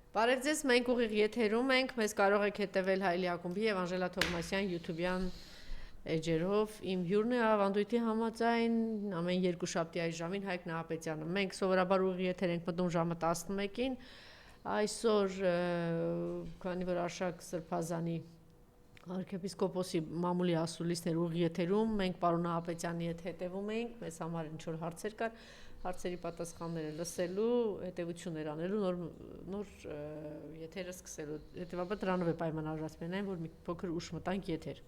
Բարև ձեզ, մենք ուղիղ եթերում ենք, մեզ կարող եք հետևել Հայլի ակումբի եւ Անժելա Թովմասյան YouTube-յան էջերով։ Իմ հյուրն է ավանդույթի համաձայն ամեն երկուշաբթի այս ժամին Հայկ Նահապետյանը։ Մենք սովորաբար ուղիղ եթեր ենք մտնում ժամը 11-ին։ Այսօր, քանի որ Արշակ Սրբազանի arczepiskopos-ի մամուլի ասուլիսներ ուղիղ եթերում, մենք պարոն Նահապետյանի հետ հետևում էինք, մեզ համար ինչ որ հարցեր կար, հարցերի պատասխանները լսելու, հետևություններ անելու, նոր եթերը սկսելու։ Հետևաբար դրանով է պայմանավորված մենայն, որ մի փոքր ուշ մտանք եթեր։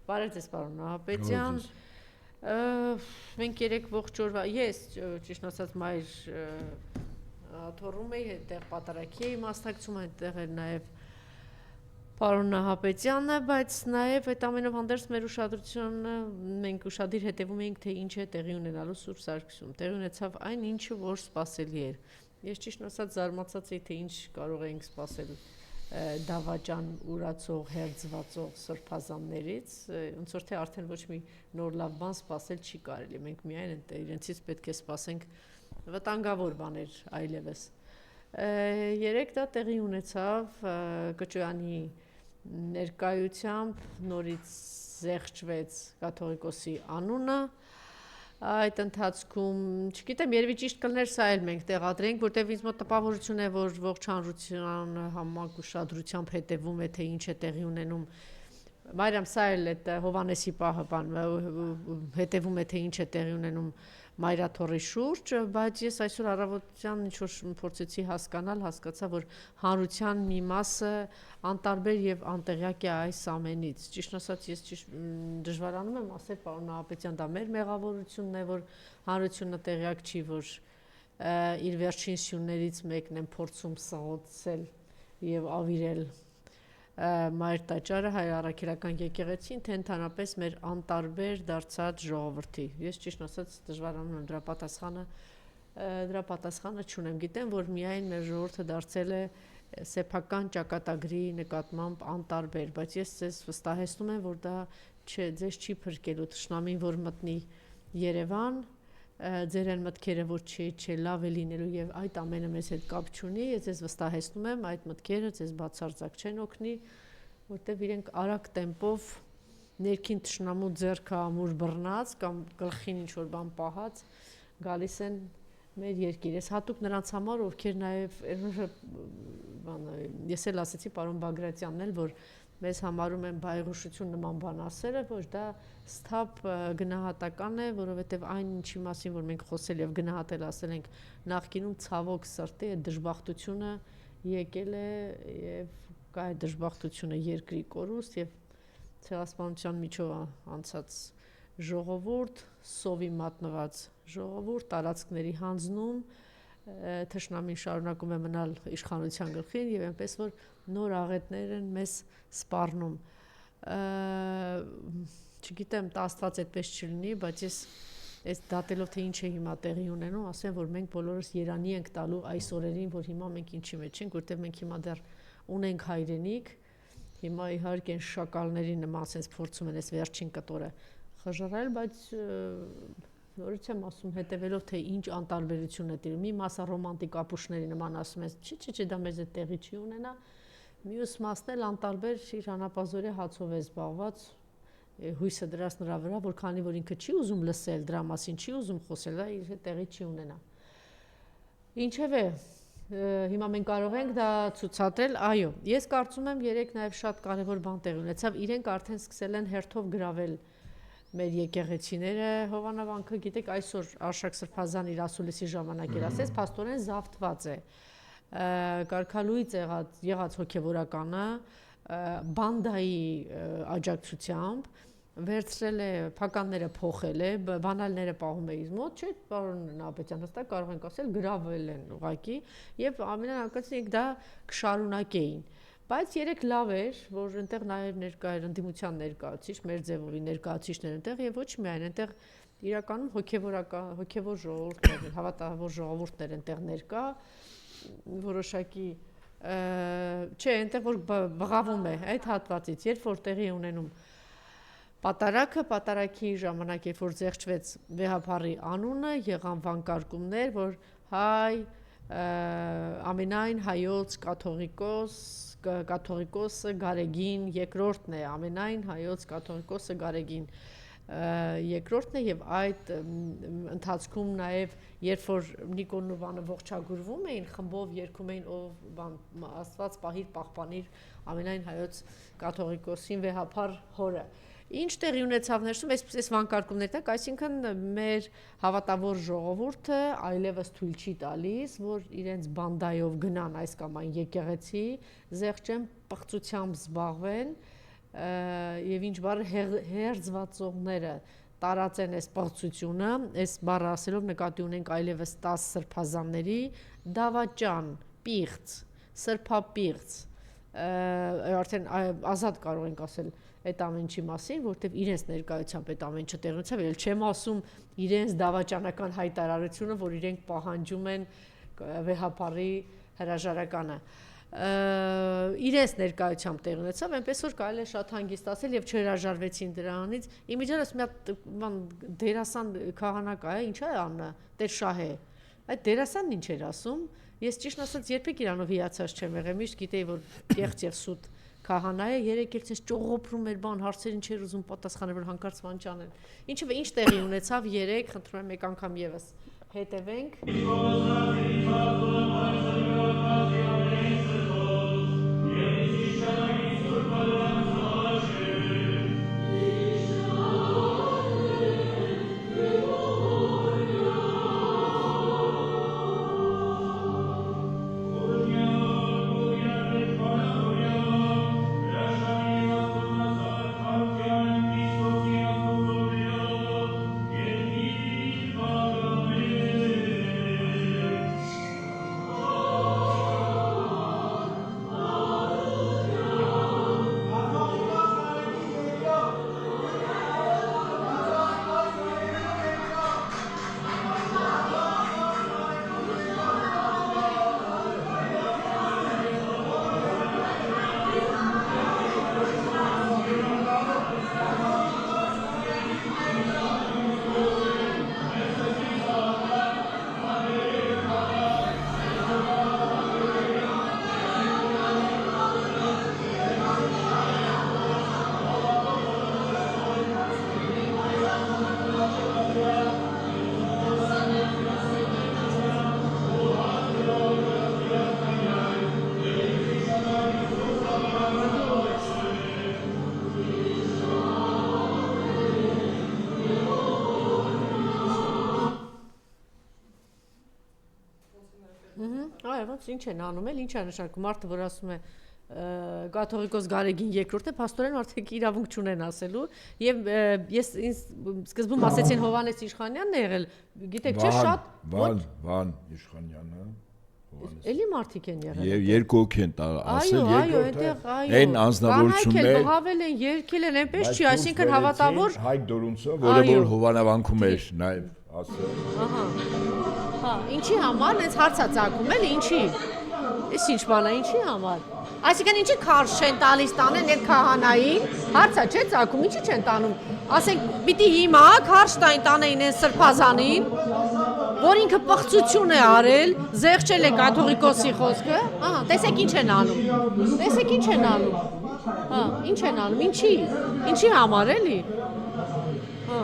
Բարև ձեզ, պարոն Նահապետյան։ Մենք երեք ողջ օրվա, ես ճիշտ ասած մայր թորում էի, այդտեղ պատարագի էի մասնակցում, այնտեղ էր նաև պարոն Նահապետյանը, բայց նաև այդ ամենով հանդերձ մեր ուշադրությունը մենք ուշադիր հետևում էինք, թե ինչ է տեղի ունենալու Սուրբ Սարգսում։ Տեղի ունեցավ այն ինչը, որ սպասելի էր։ Ես ճիշտ ասած զարմացած էի, թե ինչ կարող էինք սպասել դավաճան ուրացող, հերձվածող սրբազաններից, ոնց որ թե արդեն ոչ մի նոր լավ բան սպասել չի կարելի։ Մենք միայն իրենցից պետք է սպասենք վտանգավոր բաներ այլևս։ Երեք դա տեղի ունեցավ Կճոյանի ներկայությամբ նորից զեղչվեց կաթողիկոսի անունը այդ ընթացքում, չգիտեմ, երևի ճիշտ կլներ սա էլ մենք տեղադրենք, որտեղ ինձ մոտ տպավորություն է, որ ողջ հանրության համակ ուշադրությամբ հետևում է, թե ինչ է տեղի ունենում։ Մարիամ, սա էլ այդ Հովանեսի պահը բան հետևում է, թե ինչ է տեղի ունենում Մայրաթորի շուրջ, բայց ես այսօր առավոտյան ինչ-որ փորձեցի հասկանալ, հասկացա, որ հանրության մի մասը անտարբեր եւ անտեղյակ է այս ամենից։ Ճիշտ ասած, ես դժվարանում եմ ասել, պարոն Նահապետյան, դա մեր մեղավորությունն է, որ հանրությունը տեղյակ չի, որ իր վերջին սյուններից մեկն են փորձում սղոցել եւ ավիրել Մայր տաճարը հայ առաքելական եկեղեցին, թե ընդհանրապես մեր անտարբեր դարձած ժողովրդի։ Ես ճիշտ ասած դժվարանում եմ դրա պատասխանը չունեմ։ Գիտեմ, որ միայն մեր ժողովուրդը դարձել է սեփական ճակատագրի նկատմամբ անտարբեր, բայց ես ձեզ վստահեցնում եմ, որ դա ձեզ չի փրկելու թշնամին, որ մտնի Երևան, ձեր այն մտքերը, որ չէ, լավ է լինելու եւ այդ ամենը մեզ հետ կապ չունի, ես ձեզ վստահեցնում եմ, այդ մտքերը ձեզ բացարձակ չեն օգնի, որտեվ իրենք արագ տեմպով ներքին թշնամու ձեռքը ամուր բռնած կամ գլխին ինչ որ բան պահած գալիս են մեր երկիր։ Ես հատուկ նրանց համար, ովքեր նաեւ ես էլ ասեցի պարոն Բագրատյանն էլ, որ մեզ համարում են բայղուշություն նման բան ասելը, ոչ դա սթափ գնահատական է, որովհետև այն ինչի մասին, որ մենք խոսել եւ գնահատել ասել ենք նախկինում ցավոք սրտի այդ դժբախտությունը եկել է եւ կա այդ դժբախտությունը երկրի կորուստ եւ ցեղասպանության միջով անցած ժողովուրդ, սովի մատնված ժողովուրդ, տարածքների հանձնում թշնամին շարունակում է մնալ իշխանության գլխին եւ այնպես որ նոր աղետներ են մեզ սպառնում։ Չգիտեմ, Աստված այդպես չլինի, բայց ես այս դատելով թե ինչ է հիմա տեղի ունենում, ասեմ, որ մենք բոլորս երանի ենք տալու այս օրերին, որ հիմա մենք ինչի մեջ ենք, որտեղ մենք հիմա դեռ ունենք հայրենիք, հիմա իհարկե են շակալների նման sense փորձում են այս վերջին կտորը խժռել, բայց նորից եմ ասում, հետևելով թե ինչ անտարբերություն է տիրում։ Մի մասը ռոմանտիկ ապուշների նման ասում են, չէ, դա մեզ տեղի չի ունենա։ Մյուս մասն էլ անտարբեր իր անապազորի հացով է զբաղված, հույսը դրած նրա վրա, որ քանի որ ինքը չի ուզում լսել դրա մասին, չի ուզում խոսել, դա իր տեղի չի ունենա։ Ինչևէ, հիմա մենք կարող ենք դա ցուցադրել, այո, ես կարծում եմ երեք նաև շատ կարևոր բան տեղի ունեցավ, իրենք արդեն սկսել են հերթով գրավել մեր եկեղեցիները, Հովանավանքը, գիտեք, այսօր Արշակ Սրբազան իր ասուլիսի ժամանակ էր ասեց, փաստորեն զավթված է։ Կարգալույծ եղած հոգևորականը բանդայի աջակցությամբ վերցրել է, փականները փոխել է, բանալները պահում է իր մոտ, չէ, պարոն Նահապետյան, հստակ կարող ենք ասել, գրավել են ուղղակի եւ ամենահարկածին դա կշարունակեին։ Բայց երեք լավ էր, որ այնտեղ նաև ներկա էր ընդդիմության ներկայացուցիչ, մեր ձևովի ներկայացուցիչներ այնտեղ եւ ոչ միայն այնտեղ իրականում հոգևոր ժողովուրդներ, հավատավոր ժողովուրդներ այնտեղ ներկա, որոշակի չէ, այնտեղ որ բղավում է այդ հատվածից, երբ որ տեղի ունենում պատարագի ժամանակ, երբ որ զեղչվեց Վեհափառի անունը, եղան վանկարկումներ, որ հայ ամենայն հայոց կաթողիկոսը Գարեգին երկրորդն է, ամենայն հայոց կաթողիկոսը Գարեգին երկրորդն է եւ այդ ընթացքում նաեւ երբ որ Նիկոնն ու Վանը ողջագուրվում էին խմբով երգում էին ով Աստված պահիր պահպանիր ամենայն հայոց կաթողիկոսին վեհափառ հորը Ինչ տեղի ունեցավ ներսում, այս վանկարկումներ տակ, այսինքն մեր հավատավոր ժողովուրդը այլևս թույլ չի տալիս, որ իրենց բանդայով գնան այս կամ այն եկեղեցի, զեղչեն պղծությամբ զբաղվեն եւ ինչ բառ հերձվածողները տարածեն այս պղծությունը, այս բառը ասելով նկատի ունենք այլևս 10 սրբազանների դավաճան, պիղծ, սրբապիղծ, արդեն ազատ կարող ենք ասել այդ ամենի մասին, որտեվ իրենց ներկայությամբ այդ ամենը տեղի ունեցավ, ել չեմ ասում իրենց դավաճանական հայտարարությունը, որ իրենք պահանջում են վեհապարի հրաժարականը։ Իրենց ներկայությամբ տեղի ունեցավ, այնպես որ կարելի է շատ հանգիստ ասել եւ չհրաժարվեցին դրանից։ Իմիջիայլոց մի հատ դերասան քահանա կա, ինչ է անունը, Տեր Շահե։ Այդ դերասանն ինչ էր ասում։ Ես ճիշտ ասած երբեք իրանով հիացած չեմ եղել, միշտ գիտեի որ կեղծ եւ սուտ քահանա է, երեք ելցես ճողոփրում էր բան, հարցերին չէր ուզում պատասխանել, որ հանկարծ բան չանեն։ Ինչը ինչ տեղի ունեցավ երեք, խնդրում եմ մեկ անգամ եւս հետևենք։ Ինչ են անում էլ, ինչ է նշանակում, մարդը որ ասում է կաթողիկոս Գարեգին երկրորդ է, փաստորեն արդեն իրավունք չունեն ասելու, եւ ես սկզբում ասեցին Հովհաննես Իշխանյանն է եղել, գիտեք չէ շատ Վան Իշխանյանը Էլի մարդիկ են եղել։ Եվ երկու հոգի են ասել երկրորդը։ Այն անձնավորություններ բղավել են, երկել են, այնպես չի, այսինքն հավատավոր Հայկ Դորունցը, որը որ Հովանավանքում էր նաեւ ասել։ Ահա։ Հա, ինչի համար, հենց հարց է ծագում էլի, ինչի։ Էս ինչ բան է, ինչի համար։ Այսինքն ինչի քարշ չեն տալիս տանեն այդ քահանային, հարցը չէ ծագում, ինչի չեն տանում։ Ասենք, պիտի հիմա քարշ տանեին այն սրբազանին, որ ինքը պղծություն է արել, զեղչել է կաթողիկոսի խոսքը, ահա, տեսեք ինչ են անում։ Տեսեք ինչ են անում։ Հա, ինչ են անում, ինչի համար էլի։ Հա։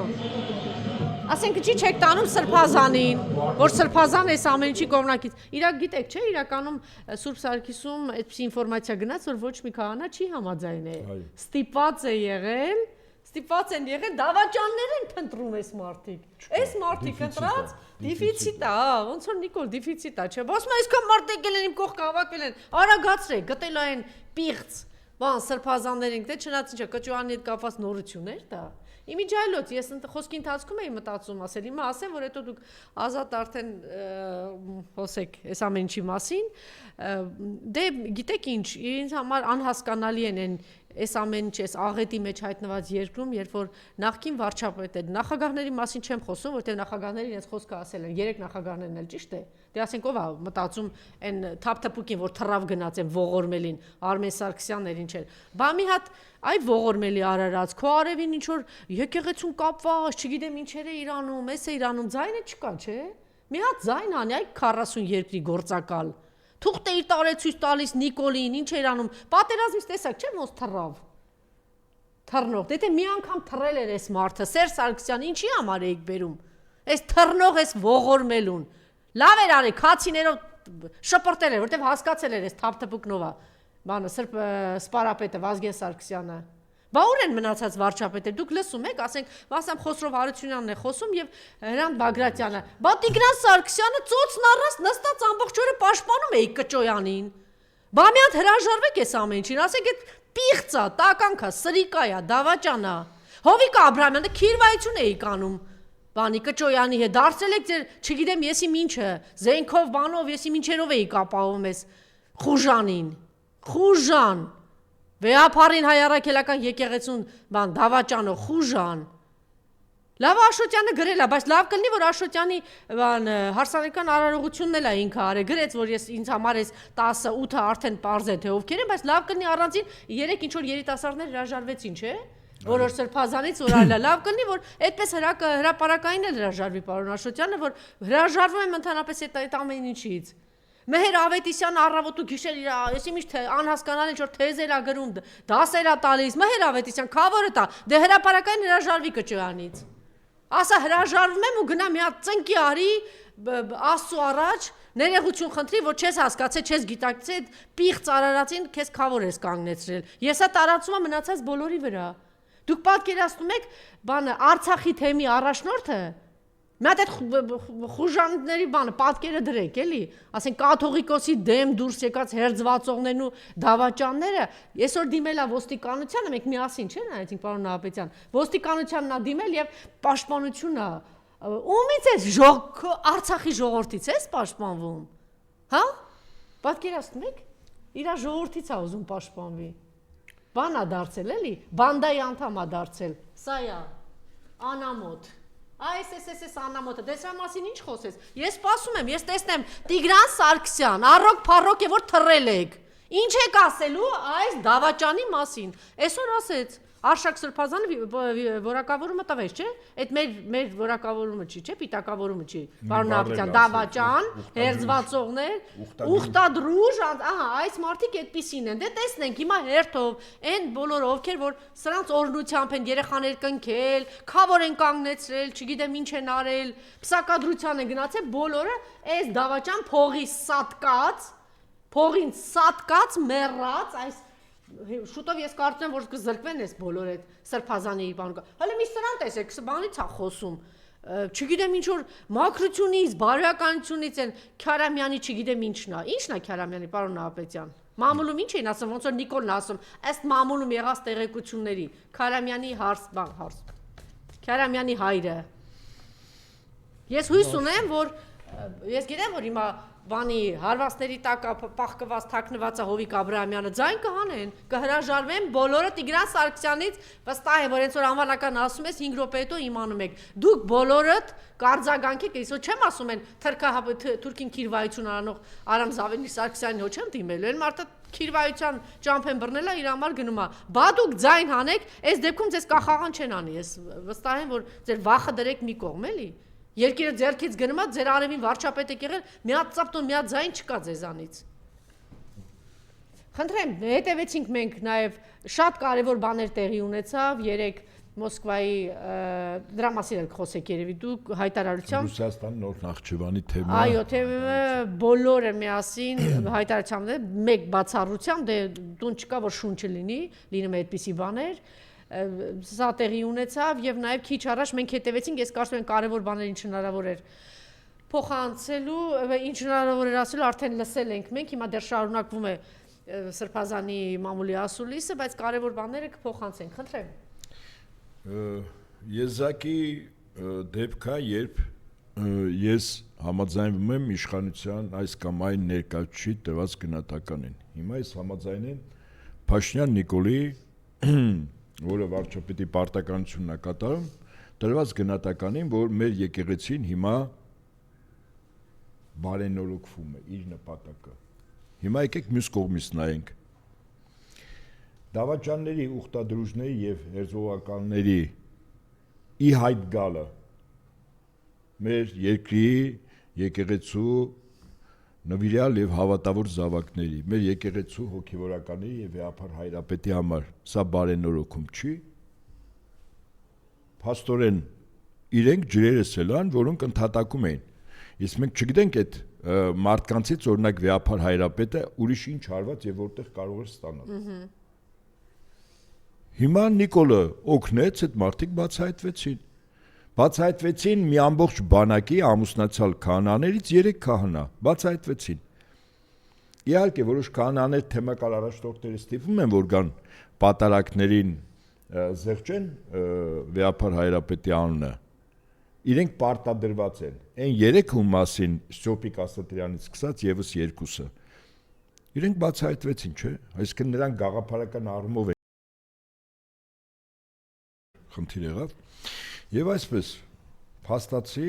Ասենք չի չեք տանում սրբազանին, որ սրբազան էս ամեն ինչի կողմնակից։ Իրակ գիտեք, չէ, իրականում Սուրբ Սարգիսում այդպիսի ինֆորմացիա գնաց, որ ոչ մի քահանա չի համաձայնել։ Ստիպված են եղել դավաճաններ են փնտրում այս մարդիկ։ Այս մարդիկ ընտրած դիֆիցիտ է, ոնց որ Նիկոլ դիֆիցիտ է, չէ։ Ոսմա այսքան մարդ եկել են իմ կողք հավաքվել են, արագացրեք, գտել այն պիղծ, բան սրբազաններին, դե չնայած ինչա կճուանի հետ կապված նորություններ դա։ Իմիջիայլոց ես խոսքի ընթացքում էի մտածում ասել, հիմա ասեմ, որ հետո դուք ազատ արդեն խոսեք այս ամեն ինչի մասին, դե գիտեք ինչ, ինձ համար անհասկանալի են այս ամեն ինչ, այս աղետի մեջ հայտնված երկրում, երբ որ նախկին վարչապետ է, նախագահների մասին չեմ խոսում, որտեղ նախագահները իրենց խոսքը ասել են, 3 նախագահներն էլ ճիշտ է, դե ասենք ով է մտածում այն թափթփուկին, որ թռավ գնաց են ողորմելին, Արմեն Սարգսյանն էր ինչ էր, բա մի հատ այ ողորմելի արարած, քո արևին ինչ որ եկեղեցուն կապված, չգիտեմ ինչեր է Իրանում, էս է Իրանում, ձայնը չկա, չէ։ Մի հատ ձայն անի, այ 40 երկրի գործակալ։ թուղթը իր տարեցույց տալիս Նիկոլին, ինչ էր անում։ Պատերազմից տեսակ չէ ոնց թռավ։ Թռնող, դե մի անգամ թռել էր այս մարդը, Սերժ Սարգսյանը ինչի համար էիք բերում։ Այս թռնող, այս ողորմելուն։ Լավ էր արի, քացիներով շպրտել էր, որտեվ հասկացել էր այս թափթփուկնովա։ Բանը սպարապետը Վազգեն Սարգսյանը։ Բա ուր են մնացած վարչապետեր, դուք լսում եք, ասենք Խոսրով Հարությունյանն է խոսում եւ Հրանտ Բագրատյանը։ Բա Տիգրան Սարգսյանը ծոցն առած նստած ամբողջ օրը պաշտպանում էի Կճոյանին։ Բա մի հատ հրաժարվեք այս ամեն ինչին, ասեք այդ պիղծա, տականքա, սրիկայա, դավաճանա։ Հովիկ Աբրահամյանը քիրվայություն էի կանում։ Բանի Կճոյանի հետ դարձել եք ձեր, չգիտեմ, եսի ինչը, զենքով, բանով, եսի ինչերով էի կապավում ես Խուժանին։ Խուժան։ Վեհապարին հայ առաքելական եկեղեցուն բան դավաճանո Խուժան։ Լավ Աշոտյանը գրել է, բայց լավ կլինի որ Աշոտյանի բան հարսանեկան արարողությունն էլ է ինքը արել, գրեց որ ես ինձ համար այս 10-8-ը արդեն པարզ է թե ովքեր են, բայց լավ կլինի առանձին 3 ինչ որ երիտասարդներ հրաժարվեցին, չէ՞։ Որոշ սրբազանից որ այլա լավ կլինի որ այդպես հրապարակային էլ հրաժարվի պարոն Աշոտյանը, որ հրաժարվում եմ ընդհանրապես այդ ամեն ինչից։ Մեհեր Ավետիսյանը առավոտ ու գիշեր իր եսի միշտ անհասկանալի ինչ որ թեզեր ա գրում, դասեր ա տալիս, Մեհեր Ավետիսյան քավորը տա, դե հրապարակային հրաժարվի Կճոյանից։ Ասա հրաժարվում եմ ու գնա մի հատ ծնկի արի Աստծո առաջ, ներողություն խնդրի, որ չես հասկացել, չես գիտակցել, պիղծ արարածին քեզ քավոր ես կանգնեցրել։ Ես ա տարածում եմ մնացած բոլորի վրա։ Դուք պատկերացնում եք, բանը Արցախի թեմի առաջնորդը մի հատ այդ խուժանների բանը պատկերը դրեք, էլի, ասենք կաթողիկոսի դեմ դուրս եկած հերձվածողներն ու դավաճանները, այսօր դիմել է ոստիկանությանը, մենք միասին չէ՞ նայեցինք պարոն Նահապետյան, ոստիկանությանն ա դիմել եւ պաշտպանությունն ա, ումից է Արցախի ժողովրդից էս պաշտպանվում, հա? Պատկերացնում եք, իր ժողովրդից ա ուզում պաշտպանվի, բան ա դարձել, էլի, բանդայի անդամ ա դարձել, սա է, անամոթ։ Այս անամոթը, դες մասին ինչ խոսես, ես սպասում եմ, ես տեսնեմ Տիգրան Սարգսյան, առոք փառոք է որ թռել եք, ինչ եք ասելու այս դավաճանի մասին, այսօր ասեց, Արշակ Սրբազանը որակավորումը տվեց, չէ, այդ մեր որակավորումը չի, չէ, պիտակավորումը չի, պարոն Նահապետյան, դավաճան, հերձվածողներ, ուխտադրուժ, ահա, այս մարդիկ այդպիսին են, դե տեսնենք հիմա հերթով, այն բոլորը ովքեր որ սրանց օրհնությամբ են երեխաներ կնքել, քավոր են կանգնեցրել, չգիտեմ ինչ են արել, պսակադրության են գնացել, բոլորը այս դավաճան փողին սատկած, մեռած, այս շուտով ես կարծում եմ որ կզրկվեն այս բոլոր այդ սրբազանի բանը։ Հələ մի սրան տեսեք, բանից է խոսում։ Չգիտեմ ինչ որ մաքրությունից, բարոյականությունից են Քյարամյանի չգիտեմ ինչն է։ Ինչն է Քյարամյանի, պարոն Նահապետյան։ Մամուլում ինչ էին ասում, ոնց որ Նիկոլն ասում, ըստ մամուլում եղած տեղեկությունների, Քյարամյանի հարց։ Քյարամյանի հայրը։ Ես հույս ունեմ, որ ես գիտեմ որ հիմա բանի հարվածների տակ պահկված թաքնվածա Հովիկ Աբրահամյանը ձայն կհանեն, կհրաժարվեն բոլորը Տիգրան Սարգսյանից, վստահ եմ որ հենց որ անվանական ասում ես 5 րոպե հետո իմանում եք։ Դուք բոլորդ կարձագանքեք, այսօր չեմ ասում են թուրքին քիրվայություն արանող Արամ Զավենի Սարգսյանին հո չեմ դիմելու, այն մարդը քիրվայության ճամփ են բռնել է իր համար գնում է։ Բա դուք ձայն հանեք, այս դեպքում ձեզ կախաղան չեն անի, ես վստահ եմ որ ձեր վախը դրեք մի կողմ էլի։ Երկիրը ձեռքից գնում է, ձեր արևին վարչապետ եք եղել, մի հատ ծապտոն, մի հատ ձայն չկա ձեզանից։ Խնդրեմ, հետևեցինք մենք նաև շատ կարևոր բաներ տեղի ունեցավ, երեք Մոսկվայի դրա մասին էլ խոսեք երևի դուք հայտարարությամբ Ռուսաստանի նոր Նախճիվանի թեմա։ Այո, թեմը բոլորը միասին հայտարարությամբ մեկ բացառությամբ դե տուն չկա որ շունչը լինի, լինում է այդպիսի բաներ։ Սա տեղի ունեցավ եւ նաեւ քիչ առաջ մենք հետևեցինք, ես կարծում եմ կարևոր բաներ ինչ հնարավոր էր փոխանցելու, ինչ հնարավոր էր ասելու, արդեն լսել ենք մենք, հիմա դեռ շարունակվում է Սրբազանի մամուլի ասուլիսը, բայց կարևոր բաները կփոխանցենք, խնդրեմ։ Եզակի դեպք է, երբ ես համաձայնվում եմ իշխանության այս կամ այն ներկայացուցիչ տված գնահատականին։ Հիմա ես համաձայն եմ Փաշինյան Նիկոլի որը վարչապետի պարտականությունն է կատարում, տրված գնահատականին, որ մեր եկեղեցին հիմա բարենորոգվում է իր նպատակը։ Հիմա եկեք մյուս կողմից նայենք։ Դավաճանների, ուխտադրուժների եւ հերձողականների ի հայտ գալը մեր երկրի եկեղեցու նվիրյալ եւ հավատավոր զավակների, մեր եկեղեցու հոգեվորականների եւ Վեհապար Հայրապետի համար սա բարենորոգում չի։ Փաստորեն իրենք ջրերս էլան, որոնք ընդհատակում էին։ Իսկ մենք չգիտենք այդ մարդկանցից օրինակ Վեհապար Հայրապետը ուրիշ ինչ արված եւ որտեղ կարող էր ստանալ։ Հիմա Նիկոլը օգնեց այդ մարդիկ բացահայտվեցին մի ամբողջ բանակի ամուսնացյալ քահանաներից 3 քահանա բացահայտվեցին։ Իհարկե որոշ քահանաներ թեմակալ առաջնորդները ստիպում են որ գան պատարակներին զեղչեն Վեհապար Հայրապետի անունը։ Իրենք պարտադրված են։ Այն 3-ում մասին Ստյոպիկ Ասատրյանից սկսած եւս 2-ը։ Իրենք բացահայտվեցին, չէ՞։ Այսինքն նրանք գաղափարական առումով խնդիր եղավ։ Եվ այսպես փաստացի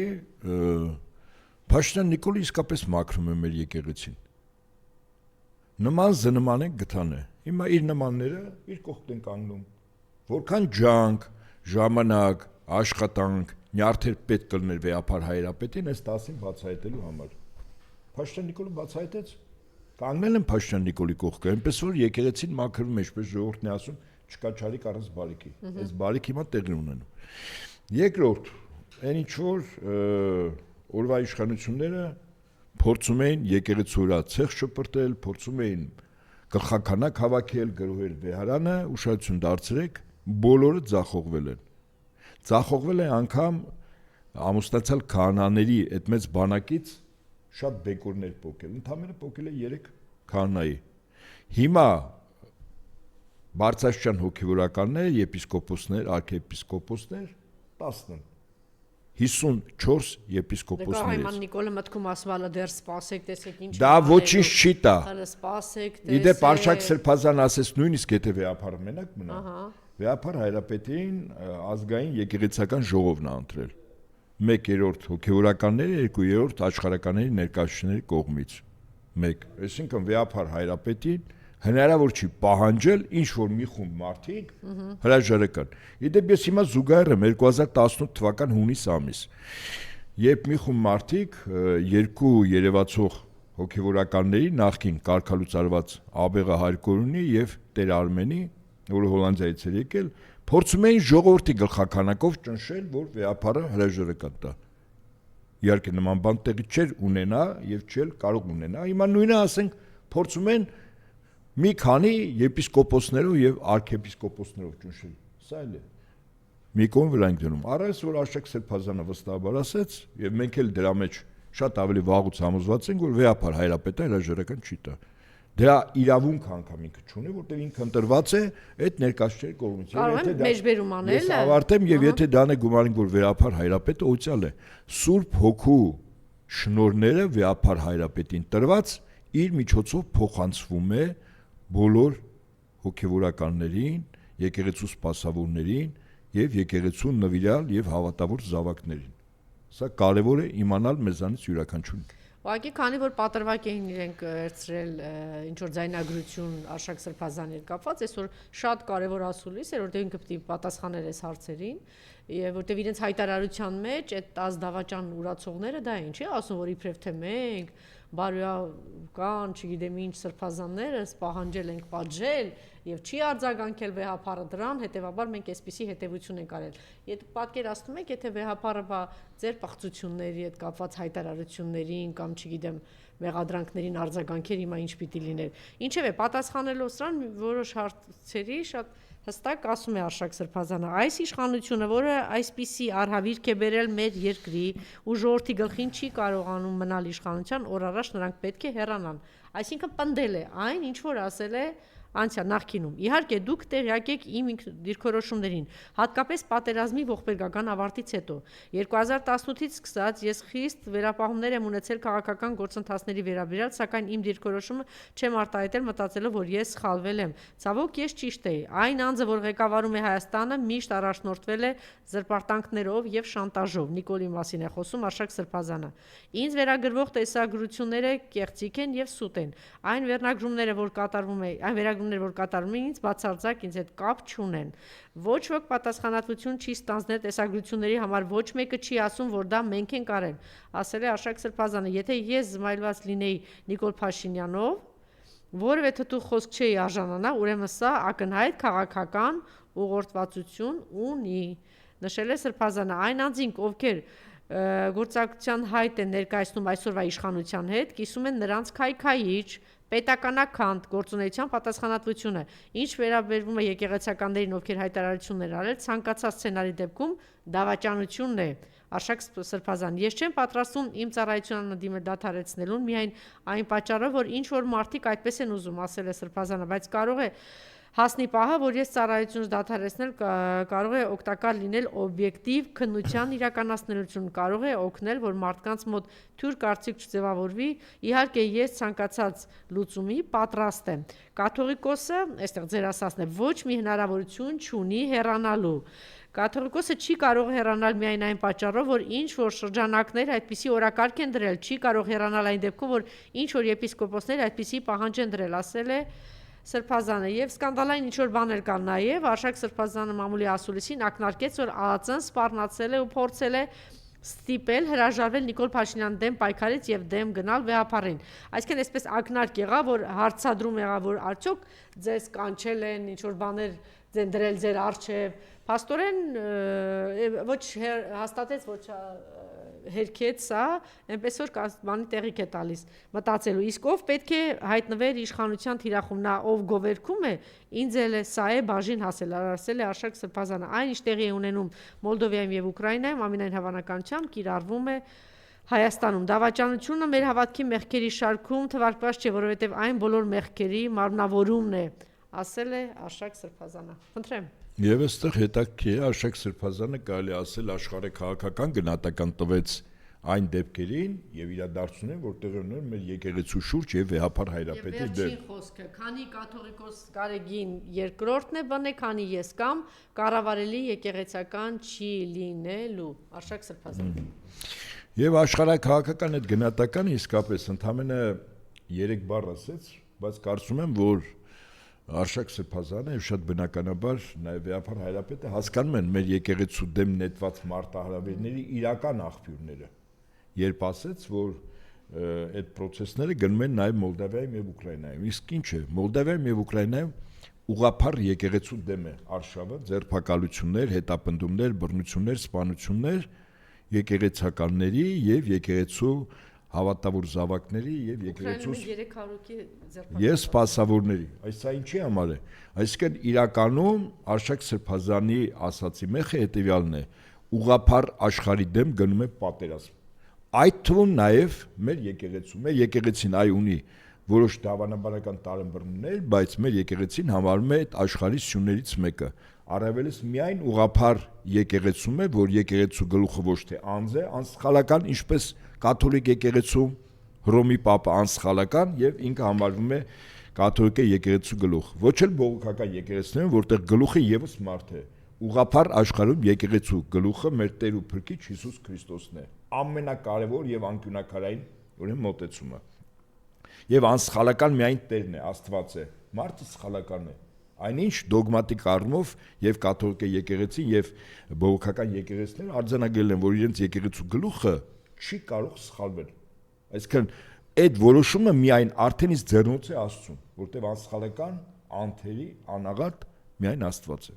Փաշինյան Նիկոլը իսկապես մաքրում է մեր եկեղեցին։ Նման զնման են գտանը։ Հիմա իր նմանները իր կողքն են կանգնում։ Որքան ջանք, ժամանակ, աշխատանք, նյարդեր պետք կլներ Վեհապար Հայրապետին այս 10-ին բացահայտելու համար։ Փաշինյան Նիկոլը բացահայտեց։ Կանգնել են Փաշինյան Նիկոլի կողքը, այնպես որ եկեղեցին մաքրվում է, ինչպես ժողովուրդն է ասում, չկա չարիք առանց բարիքի։ Այս բարիք հիմա տեղի ունենում։ Երկրորդ, այն ինչ որ օրվա իշխանությունները փորձում էին եկեղեցու վրա ցեղ շպրտել, փորձում էին գլխականակ հավաքել, գրոհել Վեհարանը, ուշադրություն դարձրեք, բոլորը ձախողվել են։ Ձախողվել է անգամ ամուսնացյալ քահանաների այդ մեծ բանակից շատ բեկորներ փոկել, ընդհանրապես փոկել է 3 քահանայի։ Հիմա Բարձրաստիճան հոգևորականներ, եպիսկոպոսներ, արքեպիսկոպոսներ 10 են։ 54 եպիսկոպոսներից։ Հայման Նիկոլը մտքում ասվալը դեռ սպասեք, տեսեք ինչ։ Դա ոչինչ չի տա։ Հələ սպասեք, Իդեպ Արշակ Սրբազան ասես նույնիսկ եթե Վեհապարը մենակ մնա։ Վեհապար Հայրապետին ազգային եկեղեցական ժողովն է ընտրել։ 1/3 հոգևորականների, 2/3 աշխարհականների ներկայացուցիչների կողմից։ 1, այսինքն Վեհապար Հայրապետին հնարավոր չի պահանջել ինչ որ մի խումբ մարդիկ հրաժարական։ Իդեպ ես հիմա զուգահեռ եմ 2018 թվական հունիս ամիս, երբ մի խումբ մարդիկ երկու երևացող հոգևորականների նախկին կարգալուծարված Աբեղա Հայրկորունի եւ Տեր Արմենի, որը Հոլանդիայից էր եկել, փորձում էին ժողովրդի գլխականակով ճնշել, որ Վեհապարը հրաժարական տա։ Իհարկե նման բան տեղի չէր ունենա եւ չէր կարող ունենա։ Հիմա նույնը ասենք փորձում են մի քանի եպիսկոպոսներով եւ արքեպիսկոպոսներով ճնշել։ Սա էլ է։ Մի կողմ վրա ենք դնում։ Առայս որ Արշակ Սրբազանը վստահաբար ասեց եւ մենք էլ դրա մեջ շատ ավելի վաղուց համոզված ենք, որ Վեհապար Հայրապետը հրաժարական չի տա։ Դրա իրավունք անգամ ինքը չունի, որտեղ ինքը ընտրված է այդ ներկայացուցիչների կողմից։ Կարող եմ մեջբերում անել։ Ես ավարտեմ եւ եթե դանը գումարենք, որ Վեհապար Հայրապետը օծյալ է, Սուրբ Հոգու շնորհները Վեհապար Հայրապետին տրված իր միջոցով փոխանցվում է բոլոր հոգևորականներին, եկեղեցու սպասավորներին եւ եկեղեցու նվիրյալ եւ հավատավոր զավակներին։ Սա կարեւոր է իմանալ մեզանից յուրաքանչյուրին։ Ուղղակի քանի որ պատրվակ էին իրենք վերցրել ինչ որ ձայնագրություն Արշակ Սրբազանի հետ կապված, այսօր շատ կարևոր ասուլիս էր, որտեղ ինքը պետք է պատասխաներ այս հարցերին, եւ որտեղ իրենց հայտարարության մեջ այդ ազդավաճան ուրացողները դա ինչ է ասում, որ իբրև թե մենք բարոյական, չգիտեմ ինչ սրբազանները պահանջել ենք պատժել եւ չի արձագանքել Վեհապարը դրան, հետեւաբար մենք այսպիսի հետեւություն ենք արել։ Եթե պատկերացնում եք, եթե Վեհապարը ձեր պղծությունների հետ կապված հայտարարություններին կամ չգիտեմ մեղադրանքներին արձագանքեր, հիմա ինչ պիտի լիներ։ Ինչևէ, պատասխանելով սրան որոշ հարցերի շատ հստակ ասում է Արշակ Սրբազանը, այս իշխանությունը, որը այսպիսի արհավիրք է բերել մեր երկրի ու ժողովրդի գլխին չի կարողանում մնալ իշխանության, օր առաջ նրանք պետք է հեռանան։ Այսինքն պնդել է այն, ինչ որ ասել է անցյալ նախկինում։ Իհարկե դուք տեղյակ եք իմ դիրքորոշումներին, հատկապես պատերազմի ողբերգական ավարտից հետո։ 2018-ից սկսած ես խիստ վերապահումներ եմ ունեցել քաղաքական գործընթացների վերաբերյալ, սակայն իմ դիրքորոշումը չեմ արտահայտել մտածելով, որ ես սխալվել եմ։ Ցավոք ես ճիշտ էի։ Այն անձը, որ ղեկավարում է Հայաստանը, միշտ առաջնորդվել է զրպարտանքներով եւ շանտաժով։ Նիկոլի մասին է խոսում Արշակ Սրբազանը։ Ինձ վերագրվող տեսագրությունները կեղծիք են եւ սուտ են։ Այն վերնագրումները, որ կատարվում է, այն վերագրումները քայլերներ, որ կատարում են ինձ, բացարձակ ինձ հետ կապ չունեն։ Ոչ ոք պատասխանատվություն չի ստանձնել տեսագրությունների համար, ոչ մեկը չի ասում, որ դա մենք ենք արել, ասել է Արշակ Սրբազանը։ Եթե ես զմայլված լինեի Նիկոլ Փաշինյանով, որևէ թթու խոսք չէի արժանանա, ուրեմն սա ակնհայտ քաղաքական ուղղորդվածություն ունի, նշել է Սրբազանը։ Այն անձինք, ովքեր գործակցության հայտ են ներկայացնում այսօրվա իշխանության հետ, կիսում են նրանց քայքայիչ պետականականդ գործունեության պատասխանատվությունը։ Ինչ վերաբերվում է եկեղեցականներին, ովքեր հայտարարություններ արել, ցանկացած սցենարի դեպքում դավաճանությունն է։ Արշակ Սրբազան, ես չեմ պատրաստվում իմ ծառայությունը դիմել դադարեցնելուն, միայն այն պատճառով, որ ինչ որ մարդիկ այդպես են ուզում, ասել է Սրբազանը, բայց կարող է հասնի պահը, որ ես ծառայությունս դադարեցնել կարող է օգտակար լինել օբյեկտիվ քննության իրականացնելություն, կարող է օգնել, որ մարդկանց մոտ թյուր կարծիք չձևավորվի, իհարկե ես ցանկացած լուծումի պատրաստ եմ։ Կաթողիկոսը, այստեղ ձեր ասածն է, ոչ մի հնարավորություն չունի հեռանալու։ Կաթողիկոսը չի կարող հեռանալ միայն այն պատճառով, որ ինչ որ շրջանակներ այդպիսի օրակարգ են դրել, չի կարող հեռանալ այն դեպքում, որ ինչ որ եպիսկոպոսներ այդպիսի պահանջ են դրել, ասել է Սրբազանը։ Եվ սկանդալային ինչ-որ բաներ կան նաև, Արշակ Սրբազանը մամուլի ասուլիսին ակնարկեց, որ ԱԱԾ-ն սպառնացել է ու փորձել է ստիպել հրաժարվել Նիկոլ Փաշինյանի դեմ պայքարից եւ դեմ գնալ վեհապարին։ Այսինքն այսպես ակնարկ եղավ, որ հարցադրում եղավ, որ արդյոք ձեզ կանչել են, ինչ-որ բաներ ձեն դրել ձեր առջև։ Փաստորեն ոչ հաստատեց, ոչ հերքեց սա, այնպես որ բանի տեղիք է տալիս մտածելու, իսկ ով պետք է հայտնվեր իշխանության թիրախում, նա ով գովերքում է, ինձ էլ է սա է բաժին հասել, ասել է Արշակ Սրբազանը։ Այն ինչ տեղի է ունենում Մոլդովայում եւ Ուկրաինայում, ամենայն հավանականությամբ կիրառվում է Հայաստանում։ Դավաճանությունը մեր հավատքի մեղքերի շարքում թվարկված չէ, որովհետեւ այն բոլոր մեղքերի մարմնավորումն է, ասել է Արշակ Սրբազանը։ Խնդրեմ։ Եվ այստեղ հետաքրքիր է Արշակ Սրբազանը կարելի ասել աշխարհի քաղաքական գնահատական տվեց այն դեպքերին եւ իրադարձություններին, որտեղ ուներ մեր եկեղեցու շուրջ եւ վեհապար հայրապետի դեմ։ Եվ վերջին խոսքը, քանի կաթողիկոս Գարեգին երկրորդն է բնե, քանի ես կամ կառավարելի եկեղեցական չի լինելու, Արշակ Սրբազանը։ Եվ աշխարհաքաղաքական այդ գնահատականը իսկապես ընդամենը 3 բառ ասեց, բայց կարծում եմ, որ Արշակ Սրբազանը եւ շատ բնականաբար նաեւ վեհապար հայրապետը հասկանում են մեր եկեղեցու դեմ նետված մարտահրավերների իրական աղբյուրները, երբ ասեց, որ այդ process-ները գնում են նաեւ Մոլդովայում եւ Ուկրաինայում։ Իսկ ինչ է, Մոլդովայում եւ Ուկրաինայում ուղղափառ եկեղեցու դեմ է արշավը, ձերբակալություններ, հետապնդումներ, բռնություններ, սպանություններ եկեղեցականների եւ եկեղեցու հավատավոր զավակների եւ եկեղեցու 300-ի ձերբակալություն։ Ես սպասավորների, այսա ինչի համար է։ Այսինքն իրականում Արշակ Սրբազանի ասացի մեխը հետեւյալն է. ուղղափառ աշխարհի դեմ գնում է պատերազմ։ Այդ թվում նաեւ մեր եկեղեցին այ ունի որոշ դավանաբարական տարեմբռնումներ, բայց մեր եկեղեցին համարում է այդ աշխարհի սյուններից մեկը։ Առավելից միայն ուղղափառ եկեղեցում է, որ եկեղեցու գլուխը ոչ թե անձ է, անսխալական, ինչպես կաթոլիկ եկեղեցու Հռոմի Պապը անսխալական եւ ինքը համարվում է կաթոլիկ եկեղեցու գլուխ։ Ոչ էլ բողոքական եկեղեցիներում, որտեղ գլուխը եւս մարդ է։ Ուղղափառ աշխարհում եկեղեցու գլուխը մեր Տեր ու Փրկիչ Հիսուս Քրիստոսն է։ Ամենակարևոր եւ անկյունակարային ուրեմն մոտեցումը։ Եվ անսխալական միայն Տերն է, Աստված է։ Մարդը սխալական է։ Այնինչ դոգմատիկ առումով եւ կաթոլիկ եկեղեցին եւ բողոքական եկեղեցիները արձանագրել են, որ իրենց եկեղեցու գլուխը չի կարող սխալվել։ Այսինքն այդ որոշումը միայն արդեն իսկ ձեռնոց է Աստծուն, որտեղ անսխալական, անթերի, անաղատ միայն Աստված է։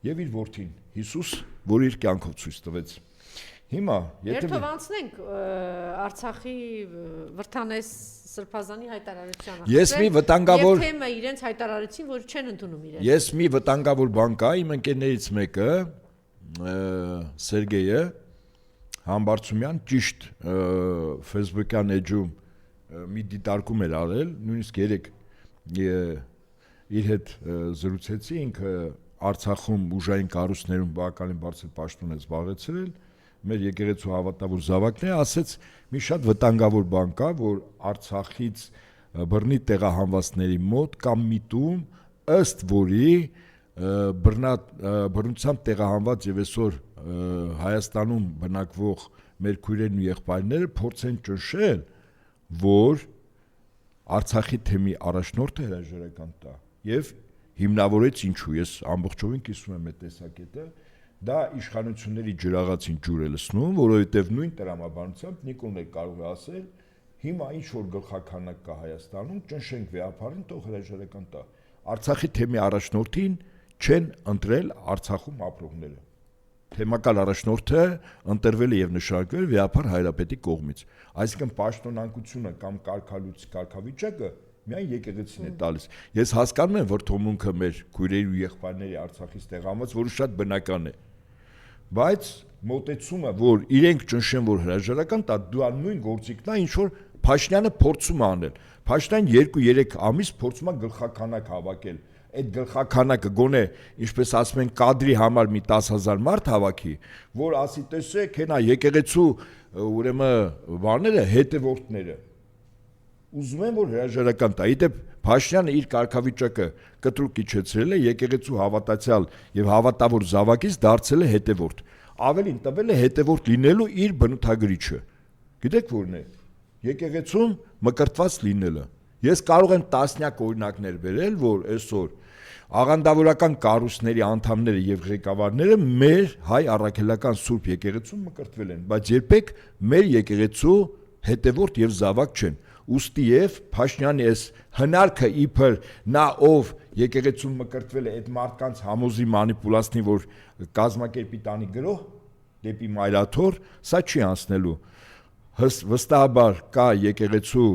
Եվ իր որդին Հիսուս, որ իր կյանքով ցույց տվեց։ Հիմա Երբ անցնենք Արցախի Վրթանես Սրբազանի հայտարարությանը։ Ես մի վտանգավոր Եվ թեմը իրենց հայտարարեցին, որ չեն ընդունում իրենց։ Ես մի վտանգավոր բան կա, իմ ընկերներից մեկը Սերգեյը Համբարձումյան ճիշտ Facebook-յան էջում մի դիտարկում էր արել, նույնիսկ երեք իր հետ զրուցեցի, ինքը Արցախում ուժային կառույցներում բավականին բարձր պաշտոն է զբաղեցրել, մեր եկեղեցու հավատավոր զավակները ասեց մի շատ վտանգավոր բան կա, որ Արցախից բռնի տեղահանվածների մոտ կամ միտում ըստ որի բռնությամբ տեղահանված եւ այսօր Հայաստանում բնակվող մեր քույրերն ու եղբայրները փորձեն ճնշել, որ Արցախի թեմի առաջնորդը հրաժարական տա եւ հիմնավորեց ինչու ես ամբողջովին կիսում եմ այդ տեսակետը դա իշխանությունների ջրաղացին ջուր է լցնում որովհետեւ նույն տրամաբանությամբ Նիկոլն էլ կարող է ասել հիմա ինչ որ գլխականակ կա Հայաստանում ճնշենք վեհապարին թող հրաժարական տա Արցախի թեմի առաջնորդին չեն ընտրել Արցախում ապրողները թեմակալ առաջնորդը ընտրվել է եւ նշանակվել վեհապար Հայրապետի կողմից այսինքն պաշտոնանկությունը կամ կարգավիճակը միայն եկեղեցին է տալիս ես հասկանում եմ որ թոմունքը մեր քույրերի ու եղբայրների Արցախից տեղամած որը շատ բնական է բայց մոտեցումը որ իրենք ճնշեն որ հրաժարական տա դա նույն գործիքն է ինչ որ Փաշինյանը փորձում է անել Փաշինյան 2-3 ամիս փորձում է գլխականակ հավաքել այդ գլխականակը գոնե ինչպես ասում են կադրի համար մի 10000 մարդ հավաքի որ ասի տեսեք հենա եկեղեցու ուրեմն բաները հետևորդները ուզում են որ հրաժարական տա իդեպ Փաշինյանը իր կարգավիճակը կտրուկ իջեցրել է եկեղեցու հավատացյալ եւ հավատավոր զավակից դարձել է հետևորդ ավելին տվել է հետևորդ լինելու իր բնութագրիչը գիտեք որն է եկեղեցում մկրտված լինելը ես կարող եմ տասնյակ օրինակներ բերել որ այսօր աղանդավորական կառույցների անդամները եւ ղեկավարները մեր հայ առաքելական սուրբ եկեղեցում մկրտվել են բայց երբեք մեր եկեղեցու հետևորդ եւ զավակ չեն ուստի եւ Փաշինյանի այս հնարքը իբր նա ով եկեղեցում մկրտվել է այդ մարդկանց համոզի մանիպուլացնի որ կազմակերպի տանի գրող դեպի մայրաթոր սա չի անցնելու վստահաբար կա եկեղեցու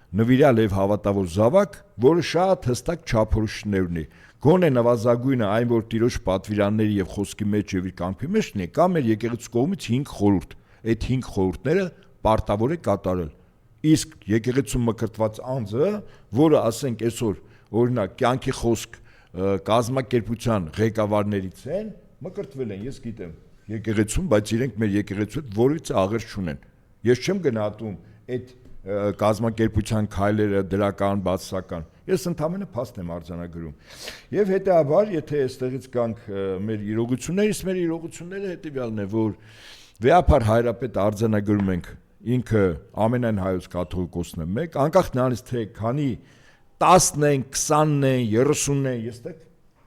նվիրյալ եւ հավատավոր զավակ, որը շատ հստակ չափորոշիչներ ունի։ Գոնե նվազագույնը այն որ տիրոջ պատվիրանների եւ խոսքի մեջ եւ իր կամքի մեջ ունի, կա մեր եկեղեցու կողմից 5 խորհուրդ։ Այդ 5 խորհուրդները պարտավոր է կատարել։ Իսկ եկեղեցու մկրտված անձը, որը ասենք այսօր օրինակ կյանքի խոսք կազմակերպության ղեկավարներից են, մկրտվել են, ես գիտեմ, եկեղեցում, բայց իրենք մեր եկեղեցու հետ որևիցե աղերս չունեն։ Ես չեմ գնահատում այդ կազմակերպության քայլերը դրական, բացասական։ Ես ընդհանրապես փաստ եմ արձանագրում։ Եվ հետեւաբար, եթե այստեղից կանք մեր իրողություններից, մեր իրողությունները հետեւյալն է, որ վեհապար Հայրապետ արձանագրում ենք ինքը ամենայն հայոց կաթողիկոսն է մեկ, անկախ նրանից թե քանի 10-ն են, 20-ն են, 30-ն են, ես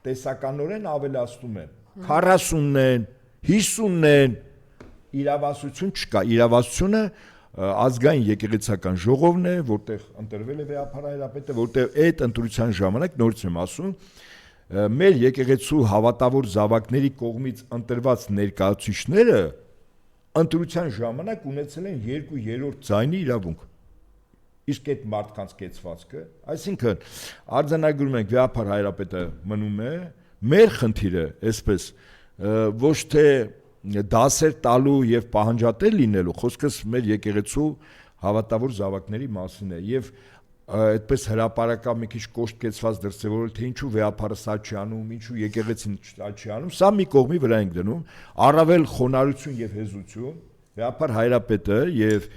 տեսականորեն ավելացնում եմ, 40-ն են, 50-ն են, իրավասություն չկա, իրավասությունը ազգային եկեղեցական ժողովն է, որտեղ ընտրվել է վեհապար Հայրապետը, որտեղ այդ ընտրության ժամանակ նորից եմ ասում, մեր եկեղեցու հավատավոր զավակների կողմից ընտրված ներկայացուցիչները ընտրության ժամանակ ունեցել են 2/3 ձայնի իրավունք։ Իսկ այդ մարդկանց կեցվածքը, այսինքն արձանագրում ենք վեհապար Հայրապետը մնում է, մեր խնդիրը, այսպես ոչ թե դասեր տալու եւ պահանջատեր լինելու, խոսքս մեր եկեղեցու հավատավոր զավակների մասին է եւ այդպես հրապարակա մի քիչ կոշտ կեցված դրսևորել թե ինչու վեհապարը սա չի անում, ինչու եկեղեցին սա չի անում, սա մի կողմի վրա ենք դնում, առավել խոնարհություն եւ հեզություն, վեհապար Հայրապետը եւ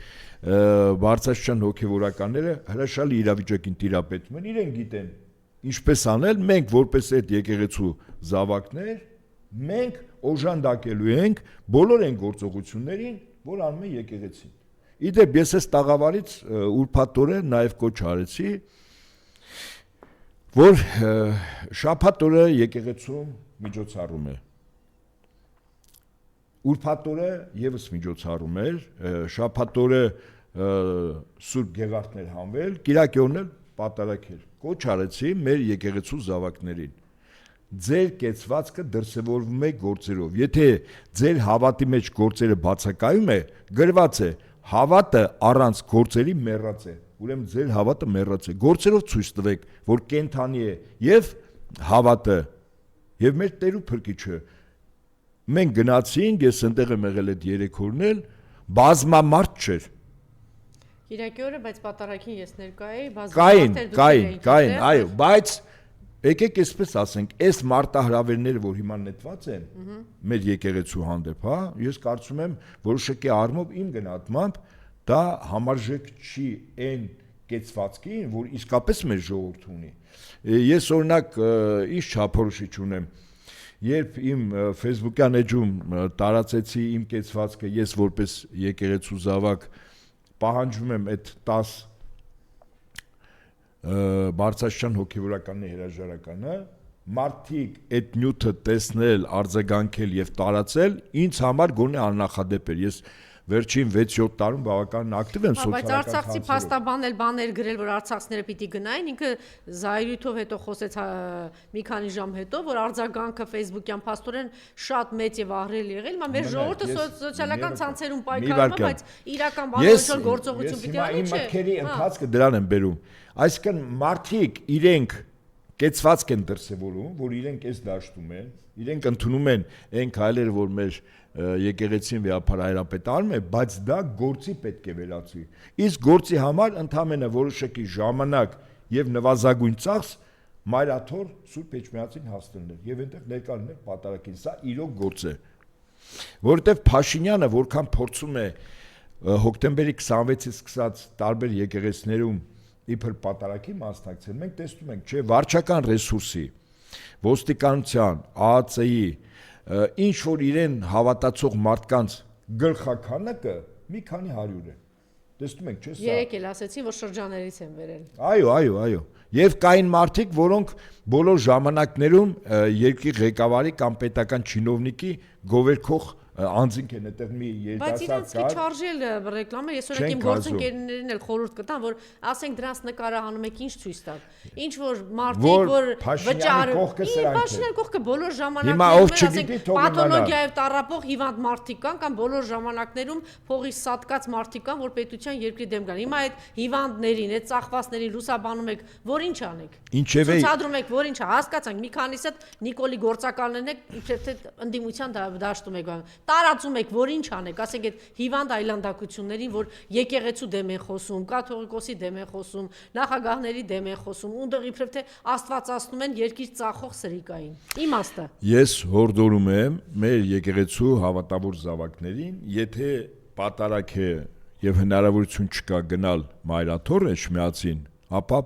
բարձրաստիճան հոգեվորականները հրաշալի իրավիճակին տիրապետում են, իրենք գիտեն ինչպես անել, մենք որպես այդ եկեղեցու զավակներ, մենք օժանդակելու ենք բոլոր այն գործողություններին, որ անում է եկեղեցին։ Իդեպ ես այս տաղավարից ուրբաթ օրը նաև կոչ արեցի, որ շաբաթ օրը եկեղեցում միջոցառում է։ Ուրբաթ օրը եւս միջոցառում էր, շաբաթ օրը Սուրբ Գեղարդներ հանվել, Կիրակի օրն էլ պատարագ էր։ Կոչ արեցի մեր եկեղեցու զավակներին։ Ձեր կեցվածքը դրսևորվում է գործերով։ Եթե ձեր հավատի մեջ գործերը բացակայում է, գրված է հավատը առանց գործերի մեռած է։ Ուրեմն ձեր հավատը մեռած է։ Գործերով ցույց տվեք, որ կենթանի է եւ հավատը եւ մեր Տեր ու Փրկիչը։ Մենք գնացինք, ես ընտեղ եմ եղել այդ 3 օրն էլ, բազմամարդ չէր։ Կիրակի օրը, բայց պատարագին ես ներկա էի, բազմամարդ կային, այո, բայց եկեք այսպես ասենք, այս մարտահրավերները, որ հիմա նետված են մեր եկեղեցու հանդեպ, հա, ես կարծում եմ, որոշակի առումով իմ գնահատմամբ դա համարժեք չի այն կեցվածքին, որ իսկապես մեր ժողովուրդը ունի։ Ես օրինակ ինչ չափորոշիչ ունեմ, երբ իմ Facebook-յան էջում տարածեցի իմ կեցվածքը, ես որպես եկեղեցու զավակ պահանջում եմ այդ 10 Բարձրաստիճան հոգևորականի հրաժարականը, մարդիկ այդ նյութը տեսնել, արձագանքել եւ տարածել ինձ համար գոնե աննախադեպ էր։ Ես վերջին 6-7 տարում բավականին ակտիվ եմ սոցիալական Բայց արցախցի ցանցերում։ փաստաբանել բաներ գրել, որ արցախցիները պիտի գնային, ինքը զայրույթով հետո խոսեց մի քանի ժամ հետո, որ արձագանքը Facebook-յան փաստորեն շատ մեծ եւ ահռելի եղել, հիմա մեր ժողովուրդը սոցիալական ցանցերում պայքարում է, բայց իրական բանալիչոն գործողություն պիտի անի, չէ։ Ես հիմա իմ մտքերի ընթացքը դրան եմ բերում։ Այսինքն մարդիկ իրենք կեցվածք են դրսևորում, որ իրենք էս դաշտում են, իրենք ընդունում են այն քայլերը, որ մեր եկեղեցին վեհապար հայրապետարանում է, բայց դա գործի պետք է վերածվի։ Իսկ գործի համար ընդամենը որոշակի ժամանակ եւ նվազագույն ծախս մայրաթոր Սուրբ Էջմիածին հասնելն եւ այնտեղ ներկա լինել պատարագին։ Սա իրոք գործ է, որովհետեւ Փաշինյանը որքան փորձում է հոկտեմբերի 26-ից սկսած տարբեր եկեղեցիներում իբր պատարագի մասնակցել, մենք տեսնում ենք, չէ, վարչական ռեսուրսի, ոստիկանության, ԱԱՑ-ի ինչ որ իրեն հավատացող մարդկանց գլխաքանակը մի քանի 100 է։ Տեսնում ենք, չէ՞, սա։ Երեք էլ ասեցին, որ շրջաներից են վերել։ Այո։ Եվ կային մարդիկ, որոնք բոլոր ժամանակներում երկրի ղեկավարի կամ պետական չինովնիկի գովերքող անձինք են այդտեղ մի Բայց երիտասարդ իրանց քիչ արժել ռեկլամը, ես օրինակ իմ գործընկերներին էլ խորհուրդ կտամ, որ ասենք դրանց նկարահանում եք ինչ ցույց տալ։ Ինչ որ մարդիկ, որ վճարում, Փաշինյանի կողքը բոլոր ժամանակներում, ասենք պաթոլոգիայով տառապող հիվանդ մարդիկ կան կամ բոլոր ժամանակներում փողի սատկած մարդիկ կան, որ պետության երկրի դեմ կան։ Հիմա այդ հիվանդներին, այդ ծախվածներին լուսաբանում եք, որ ինչ անեք։ Ցուցադրում եք, որ ինչ է, հասկացանք, մի քանիսը Նիկոլի գործակալներն եք, իբրև թե ընդդիմության դաշտում եք տարածում եք, որ ինչ անեք, ասենք այդ հիվանդ այլանդակություններին, որ եկեղեցու դեմ են խոսում, կաթողիկոսի դեմ են խոսում, նախագահների դեմ են խոսում, ունդեղ իբրև թե աստվածացնում են երկիր ծախող սրիկային։ Իմաստը։ Ես հորդորում եմ մեր եկեղեցու հավատավոր զավակներին, եթե պատարագ է եւ հնարավորություն չկա գնալ մայրաթոր Էջմիածին, ապա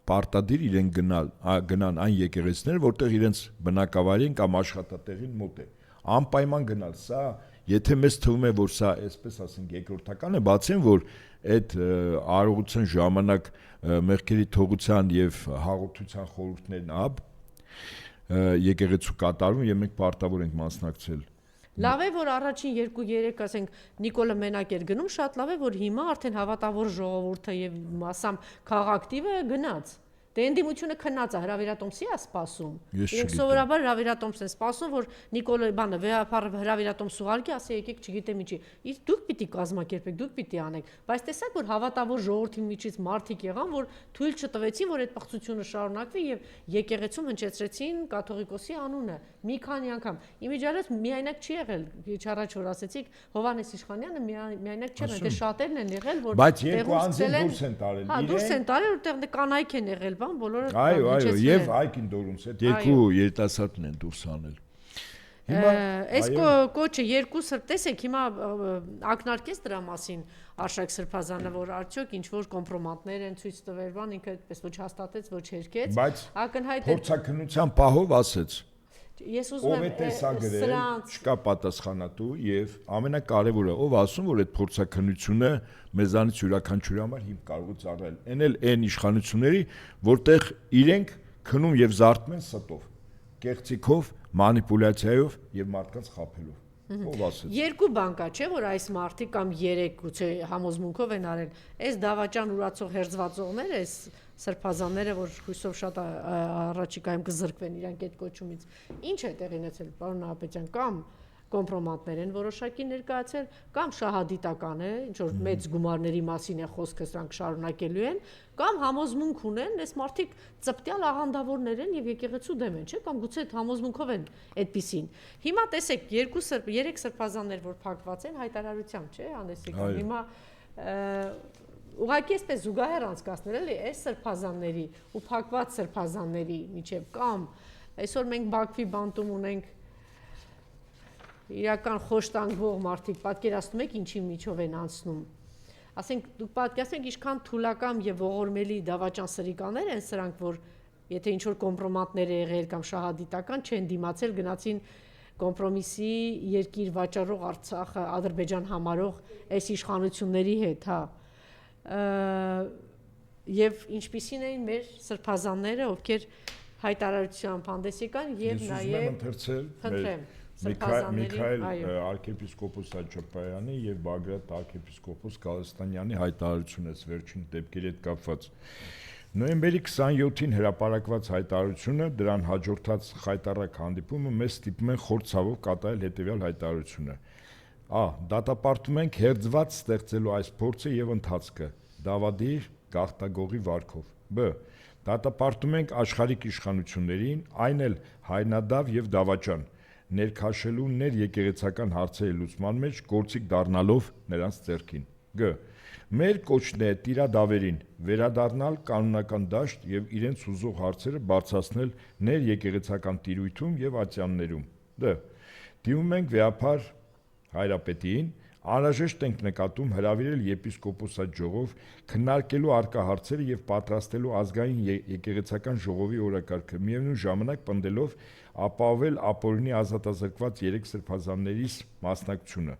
պարտադիր իրեն գնան այն եկեղեցիներ, որտեղ իրենց բնակավայրին կամ աշխատատեղին մոտ է։ Անպայման գնալ, սա, եթե մեզ թվում է, որ սա, այսպես ասենք, երկրորդական է, բացեն, որ այդ արարողության ժամանակ մեղքերի թողության եւ հաղորդության խորհուրդներն եկեղեցու կատարում եւ մենք պարտավոր ենք մասնակցել։ Լավ է, որ առաջին 2-3, ասենք, Նիկոլը մենակ էր գնում, շատ լավ է, որ հիմա արդեն հավատավոր ժողովուրդը եւ մասամ քաղաքտիվը գնաց։ Դե ընդդիմությունը քնած է, հրավիրատոմսի է սպասում։ Իրենք սովորաբար հրավիրատոմս են սպասում, որ Նիկոլը բանը վեհապարը հրավիրատոմս ուղարկի, ասի եկեք, չգիտեմ ինչի։ Իսկ դուք պիտի կազմակերպեք, դուք պիտի անեք։ Բայց տեսակ, որ հավատավոր ժողովրդի միջից մարդիկ եղան, որ թույլ չտվեցին, որ այդ պղծությունը շարունակվի եւ եկեղեցում հնչեցրեցին կաթողիկոսի անունը մի քանի անգամ։ Իմիջիալից միայնակ չի եղել, քիչ առաջ որ ասեցիք, Հովհաննես Իշխանյանը միայնակ չէ, դե շատերն են եղել, որ բայց երկու անձին դուրս են տարել։ Հա, դուրս են տարել, որտեղ կանայք են եղել, բոլորը այո, եւ Այգին Դորունց այդ երկու երիտասարդն են դուրս անել։ Հիմա այս կոչը երկու սրբ տեսեք, հիմա ակնարկեց դրա մասին Արշակ Սրբազանը, որ արդյոք ինչ որ կոմպրոմատներ են ցույց տվել, բան ինքը այդպես ոչ հաստատեց, ոչ հերքեց, ակնհայտ փորձաքննության պահով ասեց։ Ես ուզում եմ չկա պատասխանատու եւ ամենակարևորը ով ասում որ այդ փորձաքննությունը մեզանից յուրաքանչյուրի համար հիմք կարող է ծառայել այն էլ այն իշխանությունների որտեղ իրենք քնում եւ զարթում են ստով կեղծիքով մանիպուլյացիայով եւ մարդկանց խաբելով ով ասեց երկու բան կա չէ որ այս մարդիկ կամ 3 գուցե համոզմունքով են արել այս դավաճան ուրացող հերձվածողները այս սրբազանները, որ հույսով շատ առաջիկայում կզրկվեն իրանք այդ կոչումից։ Ինչ է տեղի ունեցել, պարոն Նահապետյան, կամ կոմպրոմատներ են որոշակի ներկայացել, կամ շահադիտական է, ինչ որ մեծ գումարների մասին է խոսքը, սրանք շարունակելու են, կամ համոզմունք ունեն, այս մարդիկ ծպտյալ աղանդավորներ են եւ եկեղեցու դեմ են, չէ՞, կամ գուցե այդ համոզմունքով են այդպիսին։ Հիմա տեսեք, 3 սրբազաններ, որ փակված են հայտարարությամբ, չէ՞, Անեսիկան։ Հիմա ուղղակի այսպես զուգահեռ անցկացնել էլի այս սրբազանների ու փակված սրբազանների միջև կամ այսօր մենք Բաքվի բանտում ունենք իրական խոշտանգվող մարդիկ պատկերացնում եք ինչի միջով են անցնում ասենք դուք պատկերացնեք ինչքան թուլակամ եւ ողորմելի դավաճան սրիկաներ են սրանք որ եթե ինչ որ կոմպրոմատներ է եղել կամ շահադիտական չեն դիմացել գնացին կոմպրոմիսի երկիր վաճառող Ադրբեջան համարող այս իշխանությունների հետ հա եւ ինչպիսին էին մեր սրբազանները, ովքեր հայտարարությամբ հանդես եկան եւ նաեւ Միքայել arczepiskopos Աջապայանի եւ Բագրատ arczepiskopos Գալստանյանի հայտարարությունն է վերջին դեպքերի հետ կապված։ Նոյեմբերի 27-ին հրապարակված հայտարարությունը, դրան հաջորդած խայտառակ հանդիպումը մեզ ստիպում են խոր ցավով կատարել հետեւյալ հայտարարությունը. Ա. Դատապարտում ենք հերձված ստեղծելու այս փորձը եւ ընթացքը, դավադիր գաղտագողի վարքով։ Բ. Դատապարտում ենք աշխարհիկ իշխանություններին, այն էլ հայնադավ եւ դավաճան, ներքաշելու ներեկեղեցական հարցերի լուծման մեջ գործիք դառնալով նրանց ձեռքին։ Գ. Մեր կոչն է տիրադավերին վերադառնալ կանոնական դաշտ եւ իրենց ուզող հարցերը բարձրացնել ներեկեղեցական տիրույթում եւ ատյաններում։ Դ. Դիմում ենք վեհապար Հայրապետին, անհրաժեշտ ենք նկատում հրավիրել եպիսկոպոսատ ժողով քննարկելու արկա հարցերը եւ պատրաստելու ազգային եկեղեցական ժողովի օրակարգը, միևնույն ժամանակ պնդելով ապահովել ապօրինի ազատազրկված 3 սրբազաններիս մասնակցությունը։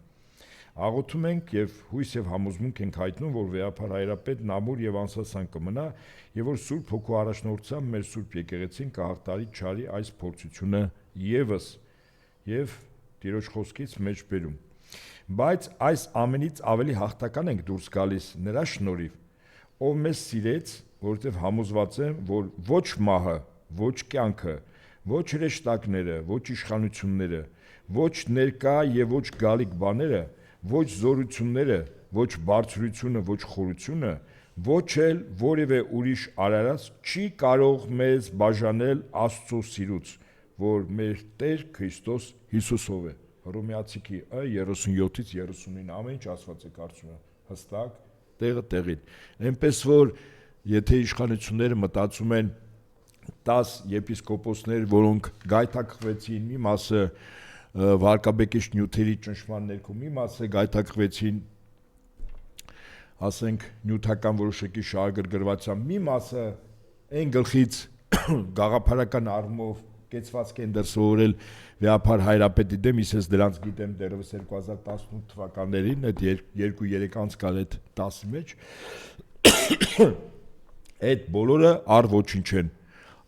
Աղոթում ենք եւ հույս եւ համոզմունք ենք հայտնում, որ վեհապար Հայրապետն ամուր եւ անսասան կմնա եւ որ Սուրբ Հոգու առաջնորդությամբ մեր Սուրբ եկեղեցին կհաղթարի չարի այս փորձությունը եւս եւ Տիրոջ խոսքից մեջ բերում։ Բայց այս ամենից ավելի հաղթական ենք դուրս գալիս նրա շնորհիվ, ով մեզ սիրեց, որովհետև համոզված եմ, որ ոչ մահը, ոչ կյանքը, ոչ հրեշտակները, ոչ իշխանությունները, ոչ ներկա եւ ոչ գալիք բաները, ոչ զորությունները, ոչ բարձրությունը, ոչ խորությունը, ոչ էլ որևէ ուրիշ արարած չի կարող մեզ բաժանել Աստծո սիրուց, որ մեր Տեր Քրիստոս Հիսուսով է։ Հռոմեացիքի 37-ից 39 ամեն ինչ ասված է կարծում եմ հստակ տեղը տեղին։ Էնպես որ եթե իշխանությունները մտածում են 10 եպիսկոպոսներ, որոնք գայթակղվեցին, մի մասը վարկաբեկիչ նյութերի ճնշման ներքո, մի մասը գայթակղվեցին, ասենք նյութական որոշակի շահագրգռվածությամբ, մի մասը այն գլխից գաղափարական առումով կեցվածք են դրսևորել վեհապար Հայրապետի դեմ, ես դրանց գիտեմ դեռևս 2018 թվականներին, այդ 2-3 անցկալ այդ 10-ի մեջ, այդ բոլորը առ ոչինչ են։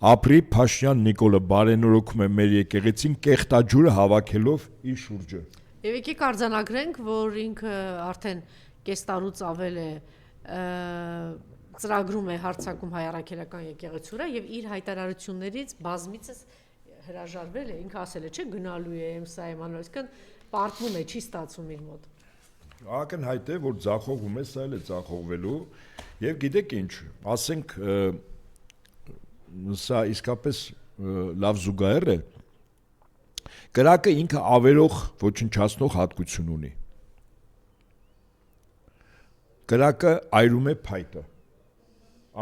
Ապրի Փաշյան Նիկոլը բարենորոգում է մեր եկեղեցին կեղտաջուրը հավաքելով իր շուրջը։ Եվ եկեք արձանագրենք, որ ինքը արդեն կես տարուց ավել է ծրագրում է հարցակում հայ առաքելական եկեղեցուրա եւ իր հայտարարություններից բազմիցս հրաժարվել է, ինքը ասել է, չէ, գնալու եմ, սա եմ անում, այսինքն պարտվում է, չի ստացվում իր մոտ։ Ակնհայտ է, որ ձախողում է, սա էլ է ձախողվելու եւ գիտեք ինչ, ասենք սա իսկապես լավ զուգահեռ է, կրակը ինքը ավերող ոչնչացնող հատկություն ունի։ Կրակը այրում է փայտը,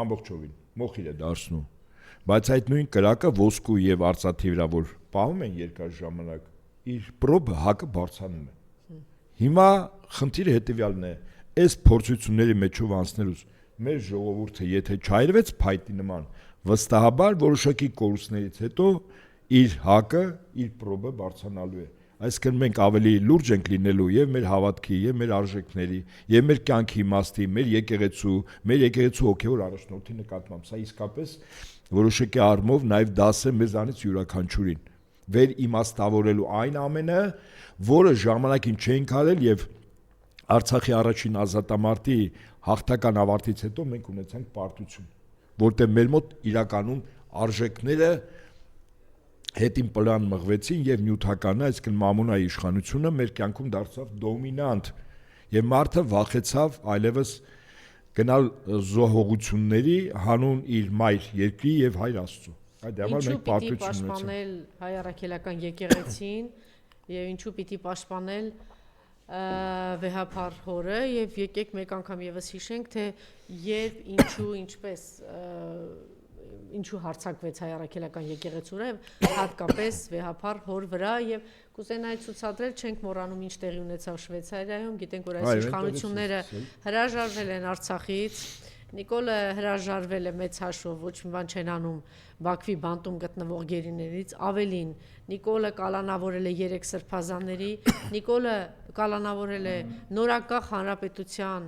ամբողջովին, մոխիր է դարձնում, բայց այդ նույն կրակը ոսկու եւ արծաթի վրա որ պահում են երկար ժամանակ, իր պրոբը հակը բարձրանում է։ Հիմա խնդիրը հետեւյալն է, այս փորձությունների մեջով անցնելուց մեր ժողովուրդը եթե չայրվեց փայտի նման, վստահաբար որոշակի կորուստներից հետո իր հակը, իր պրոբը բարձրանալու է։ Այսինքն մենք ավելի լուրջ ենք լինելու եւ մեր հավատքի, եւ մեր արժեքների, եւ մեր կյանքի իմաստի, մեր եկեղեցու հոգեոր առաջնորդի նկատմամբ։ Սա իսկապես որոշակի առումով նաեւ դաս է մեզանից յուրաքանչյուրին։ Վեր իմաստավորելու այն ամենը, որը ժամանակին չենք արել եւ Արցախի առաջին ազատամարտի հաղթական ավարտից հետո մենք ունեցանք պարտություն, որտեղ մեր մոտ իրականում արժեքները հետին պլան մղվեցին եւ նյութականը, այսինքն մամոնայի իշխանությունը մեր կյանքում դարձավ դոմինանտ եւ մարդը վախեցավ այլևս գնալ զոհողությունների հանուն իր մայր երկրի եւ հայր Աստծո։ Այդ համար մենք պարտություն ունեցանք։ Ինչու պիտի պաշտպանել հայ առաքելական եկեղեցին եւ ինչու պիտի պաշտպանել վեհապար հորը եւ եկեք մեկ անգամ եւս հիշենք թե երբ ինչու ինչպես ինչու հարցակվեց հայ առաքելական եկեղեցուրա եւ հատկապես վեհապար հոր վրա եւ կուզենայի ցուցադրել չենք մոռանում ինչ տեղի ունեցավ Շվեյցարիայում, գիտենք որ այս իշխանությունները հրաժարվել են Արցախից, Նիկոլը հրաժարվել է մեծ հաշվով, ոչ մի բան չեն անում Բաքվի բանտում գտնվող գերիներից, ավելին Նիկոլը կալանավորել է 3 սրբազանների, Նիկոլը կալանավորել է նորակախ հանրապետության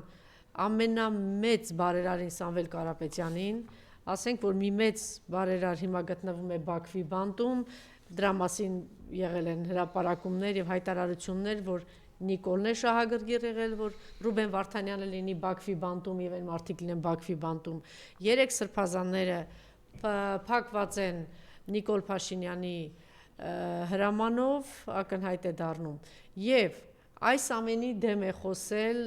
ամենամեծ բարերարին Սամվել Կարապետյանին, ասենք, որ մի մեծ բարերար հիմա գտնվում է Բաքվի բանտում, դրա մասին եղել են հրապարակումներ եւ հայտարարություններ, որ Նիկոլն է շահագրգիռ եղել, որ Ռուբեն Վարդանյանը լինի Բաքվի բանտում եւ այն մարդիկ լինեն Բաքվի բանտում։ 3 սրբազանները փակված են Նիկոլ Փաշինյանի հրամանով, ակնհայտ է դառնում։ Եվ այս ամենի դեմ է խոսել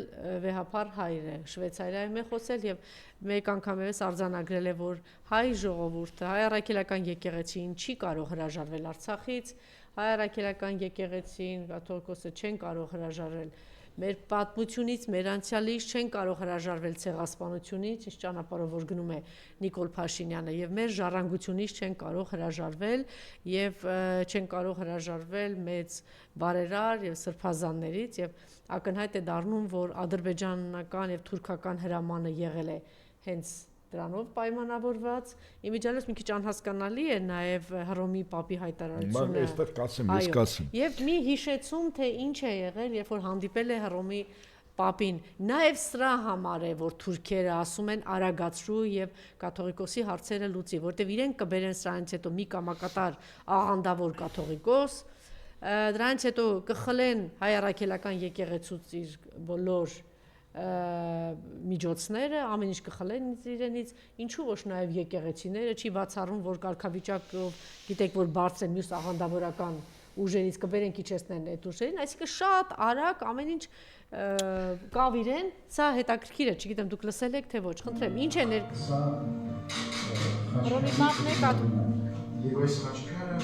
Վեհապար հայրը, Շվեյցարիայում է խոսել եւ մեկ անգամ եւս արձանագրել է, որ հայ ժողովուրդը, հայ առաքելական եկեղեցին չի կարող հրաժարվել Արցախից, հայ առաքելական եկեղեցին, կաթողիկոսը չեն կարող հրաժարվել մեր պատմությունից, մեր անցյալից, չեն կարող հրաժարվել ցեղասպանությունից, ինչ ճանապարհով որ գնում է Նիկոլ Փաշինյանը, եւ մեր ժառանգությունից չեն կարող հրաժարվել եւ չեն կարող հրաժարվել մեծ բարերար եւ սրբազաններից եւ ակնհայտ է դառնում, որ ադրբեջանական եւ թուրքական հրամանը եղել է հենց դրանով պայմանավորված։ Իմիջիալս մի քիչ անհասկանալի է նաև Հռոմի Պապի հայտարարությունը։ Ման այստեղ կասեմ, ես կասեմ։ Եվ մի հիշեցում, թե ինչ է եղել, երբ որ հանդիպել է Հռոմի Պապին։ Նաև սրա համար է, որ թուրքերը ասում են արագացրու եւ կաթողիկոսի հարցերը լուծի, որտեվ իրենք կբերեն սրանից հետո մի կամակատար աղանդավոր կաթողիկոս, դրանից հետո կխլեն հայ առաքելական եկեղեցուց իր բոլոր միջոցները, ամեն ինչ կխլեն իրենից, ինչու ոչ նաև եկեղեցիները, չի բացառում, որ կարգավիճակով գիտեք, որ բարձր են մյուս աղանդավորական ուժերից կբերեն քիչեցնեն այդ ուժերին, այսինքն շատ արագ ամեն ինչ կավիրեն, սա հետաքրքիր է, չգիտեմ դուք լսել եք թե ոչ, խնդրեմ, ինչ է Հռոմի Պապն է Եվ այս խաչքարը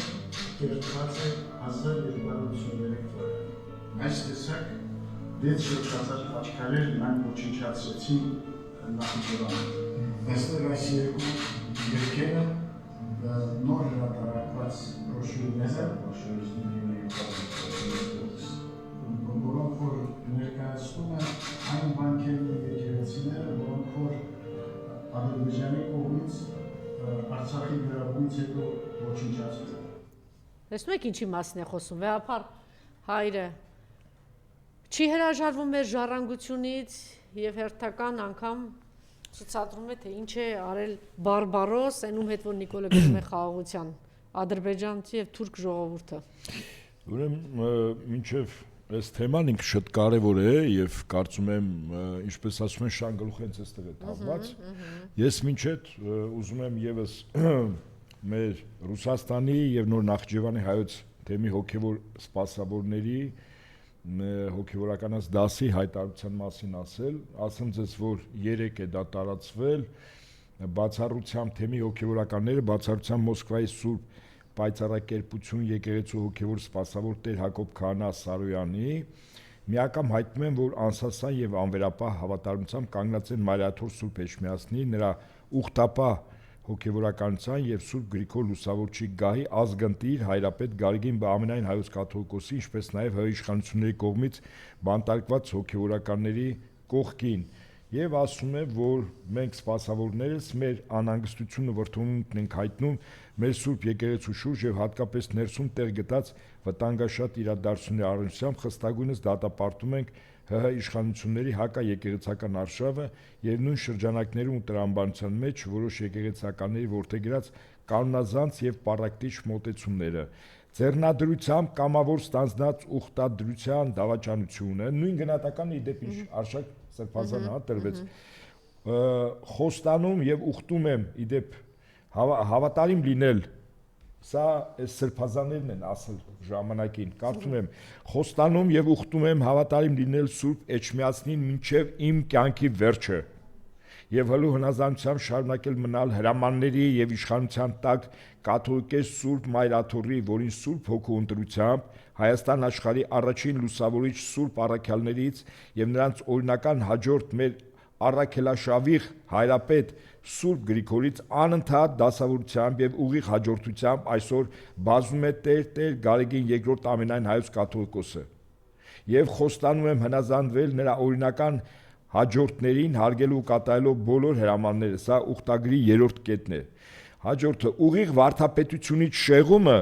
կերտված է 1253 թվականին։ Այս տեսակ դեց շրջացած խաչքարեր նրանք ոչնչացրեցին նախիջևանը։ Այստեղ այս երկու երկերը նոր հրատարակված բրոշյուրներ որոնք որ ներկայացնում են այն բանկերն ու եկեղեցիները, որոնք որ Ադրբեջանի կողմից Արցախի գրավումից հետո ոչնչացվել։ Տեսնում եք ինչի մասին է խոսում, Վեհապար հայրը չի հրաժարվում մեր ժառանգությունից եւ հերթական անգամ ցուցադրում է, թե ինչ է արել բարբարոս, այնում հետ որ Նիկոլը գնում է խաղաղության, ադրբեջանցի եւ թուրք ժողովուրդը։ Ուրեմն մինչեւ այս թեման ինքը շատ կարևոր է եւ կարծում եմ, ինչպես ասում են, շանգլուխ հենց այստեղ է տալված։ Ես մինչեւ ուզում եմ եւս մեր Ռուսաստանի եւ նոր Նախիջևանի հայոց թեմի հոգեվոր սպասավորների հոգեվորականած դասի հայտարարության մասին ասեմ ձեզ, որ 3 է դա տարածվել, բացառությամբ թեմի հոգեվորականները, բացառությամբ Մոսկվայի Սուրբ Պայծառակերպություն եկեղեցու հոգեվոր սպասավոր Տեր Հակոբ Քահանա Սարոյանի միակամ հայտնում են, որ անսասան եւ անվերապահ հավատարմությամբ կանգնած են Մարիաթոր Սուրբ Էջմիածնի, նրա ուխտապահ հոգեվորականության եւ Սուրբ Գրիգոր Լուսավորչի գահի ազգընտիր հայրապետ Գարգին Բամենային հայոց կաթողիկոսի, ինչպես նաեւ հայ իշխանությունների կողմից բանտարկված հոգեվորականների կողքին եւ ասում է, որ մենք սպասավորներս մեր անհանգստությունը վրդովմունքն ենք հայտնում մեր Սուրբ եկեղեցու շուրջ եւ հատկապես ներսում տեղ գտած վտանգաշատ իրադարձությունների առնչությամբ խստագույնս դատապարտում ենք ՀՀ իշխանությունների հակաեկեղեցական արշավը եւ նույն շրջանակներում ու տրամաբանության մեջ որոշ եկեղեցականների ворթեգրած կանոնազանց եւ պարակտիչ մոտեցումները ձեռնադրությամբ կամավոր ստանձնած ուխտադրության դավաճանությունը նույն գնահատականը իդեպ ինչ արշակ սրբազանը տրվեց խոստանում եւ ուխտում եմ իդեպ հավատարիմ լինել սա այս սրբազաններն են ասել ժամանակին կարծում եմ խոստանում եւ ուխտում եմ հավատարիմ լինել Սուրբ Էջմիածնին մինչեւ իմ կյանքի վերջը եւ հլու հնազանդությամբ շարունակել մնալ հրամանների եւ իշխանության տակ կաթողիկես Սուրբ Մայրաթորի, որին Սուրբ Հոգու ընտրությամբ Հայաստան աշխարհի առաջին լուսավորիչ Սուրբ առաքյալներից եւ նրանց օրինական հաջորդ մեր առաքելաշավիղ հայրապետ Սուրբ Գրիգորից անընդհատ դասավորությամբ եւ ուղիղ հաջորդությամբ այսօր բազում է Տեր Գարեգին II ամենայն հայոց կաթողիկոսը եւ խոստանում եմ հնազանդվել նրա օրինական հաջորդներին հարգելու ու կատարելով բոլոր հրամանները սա ուխտագրի 3-րդ կետն է հաջորդը ուղիղ վարդապետությունից շեղումը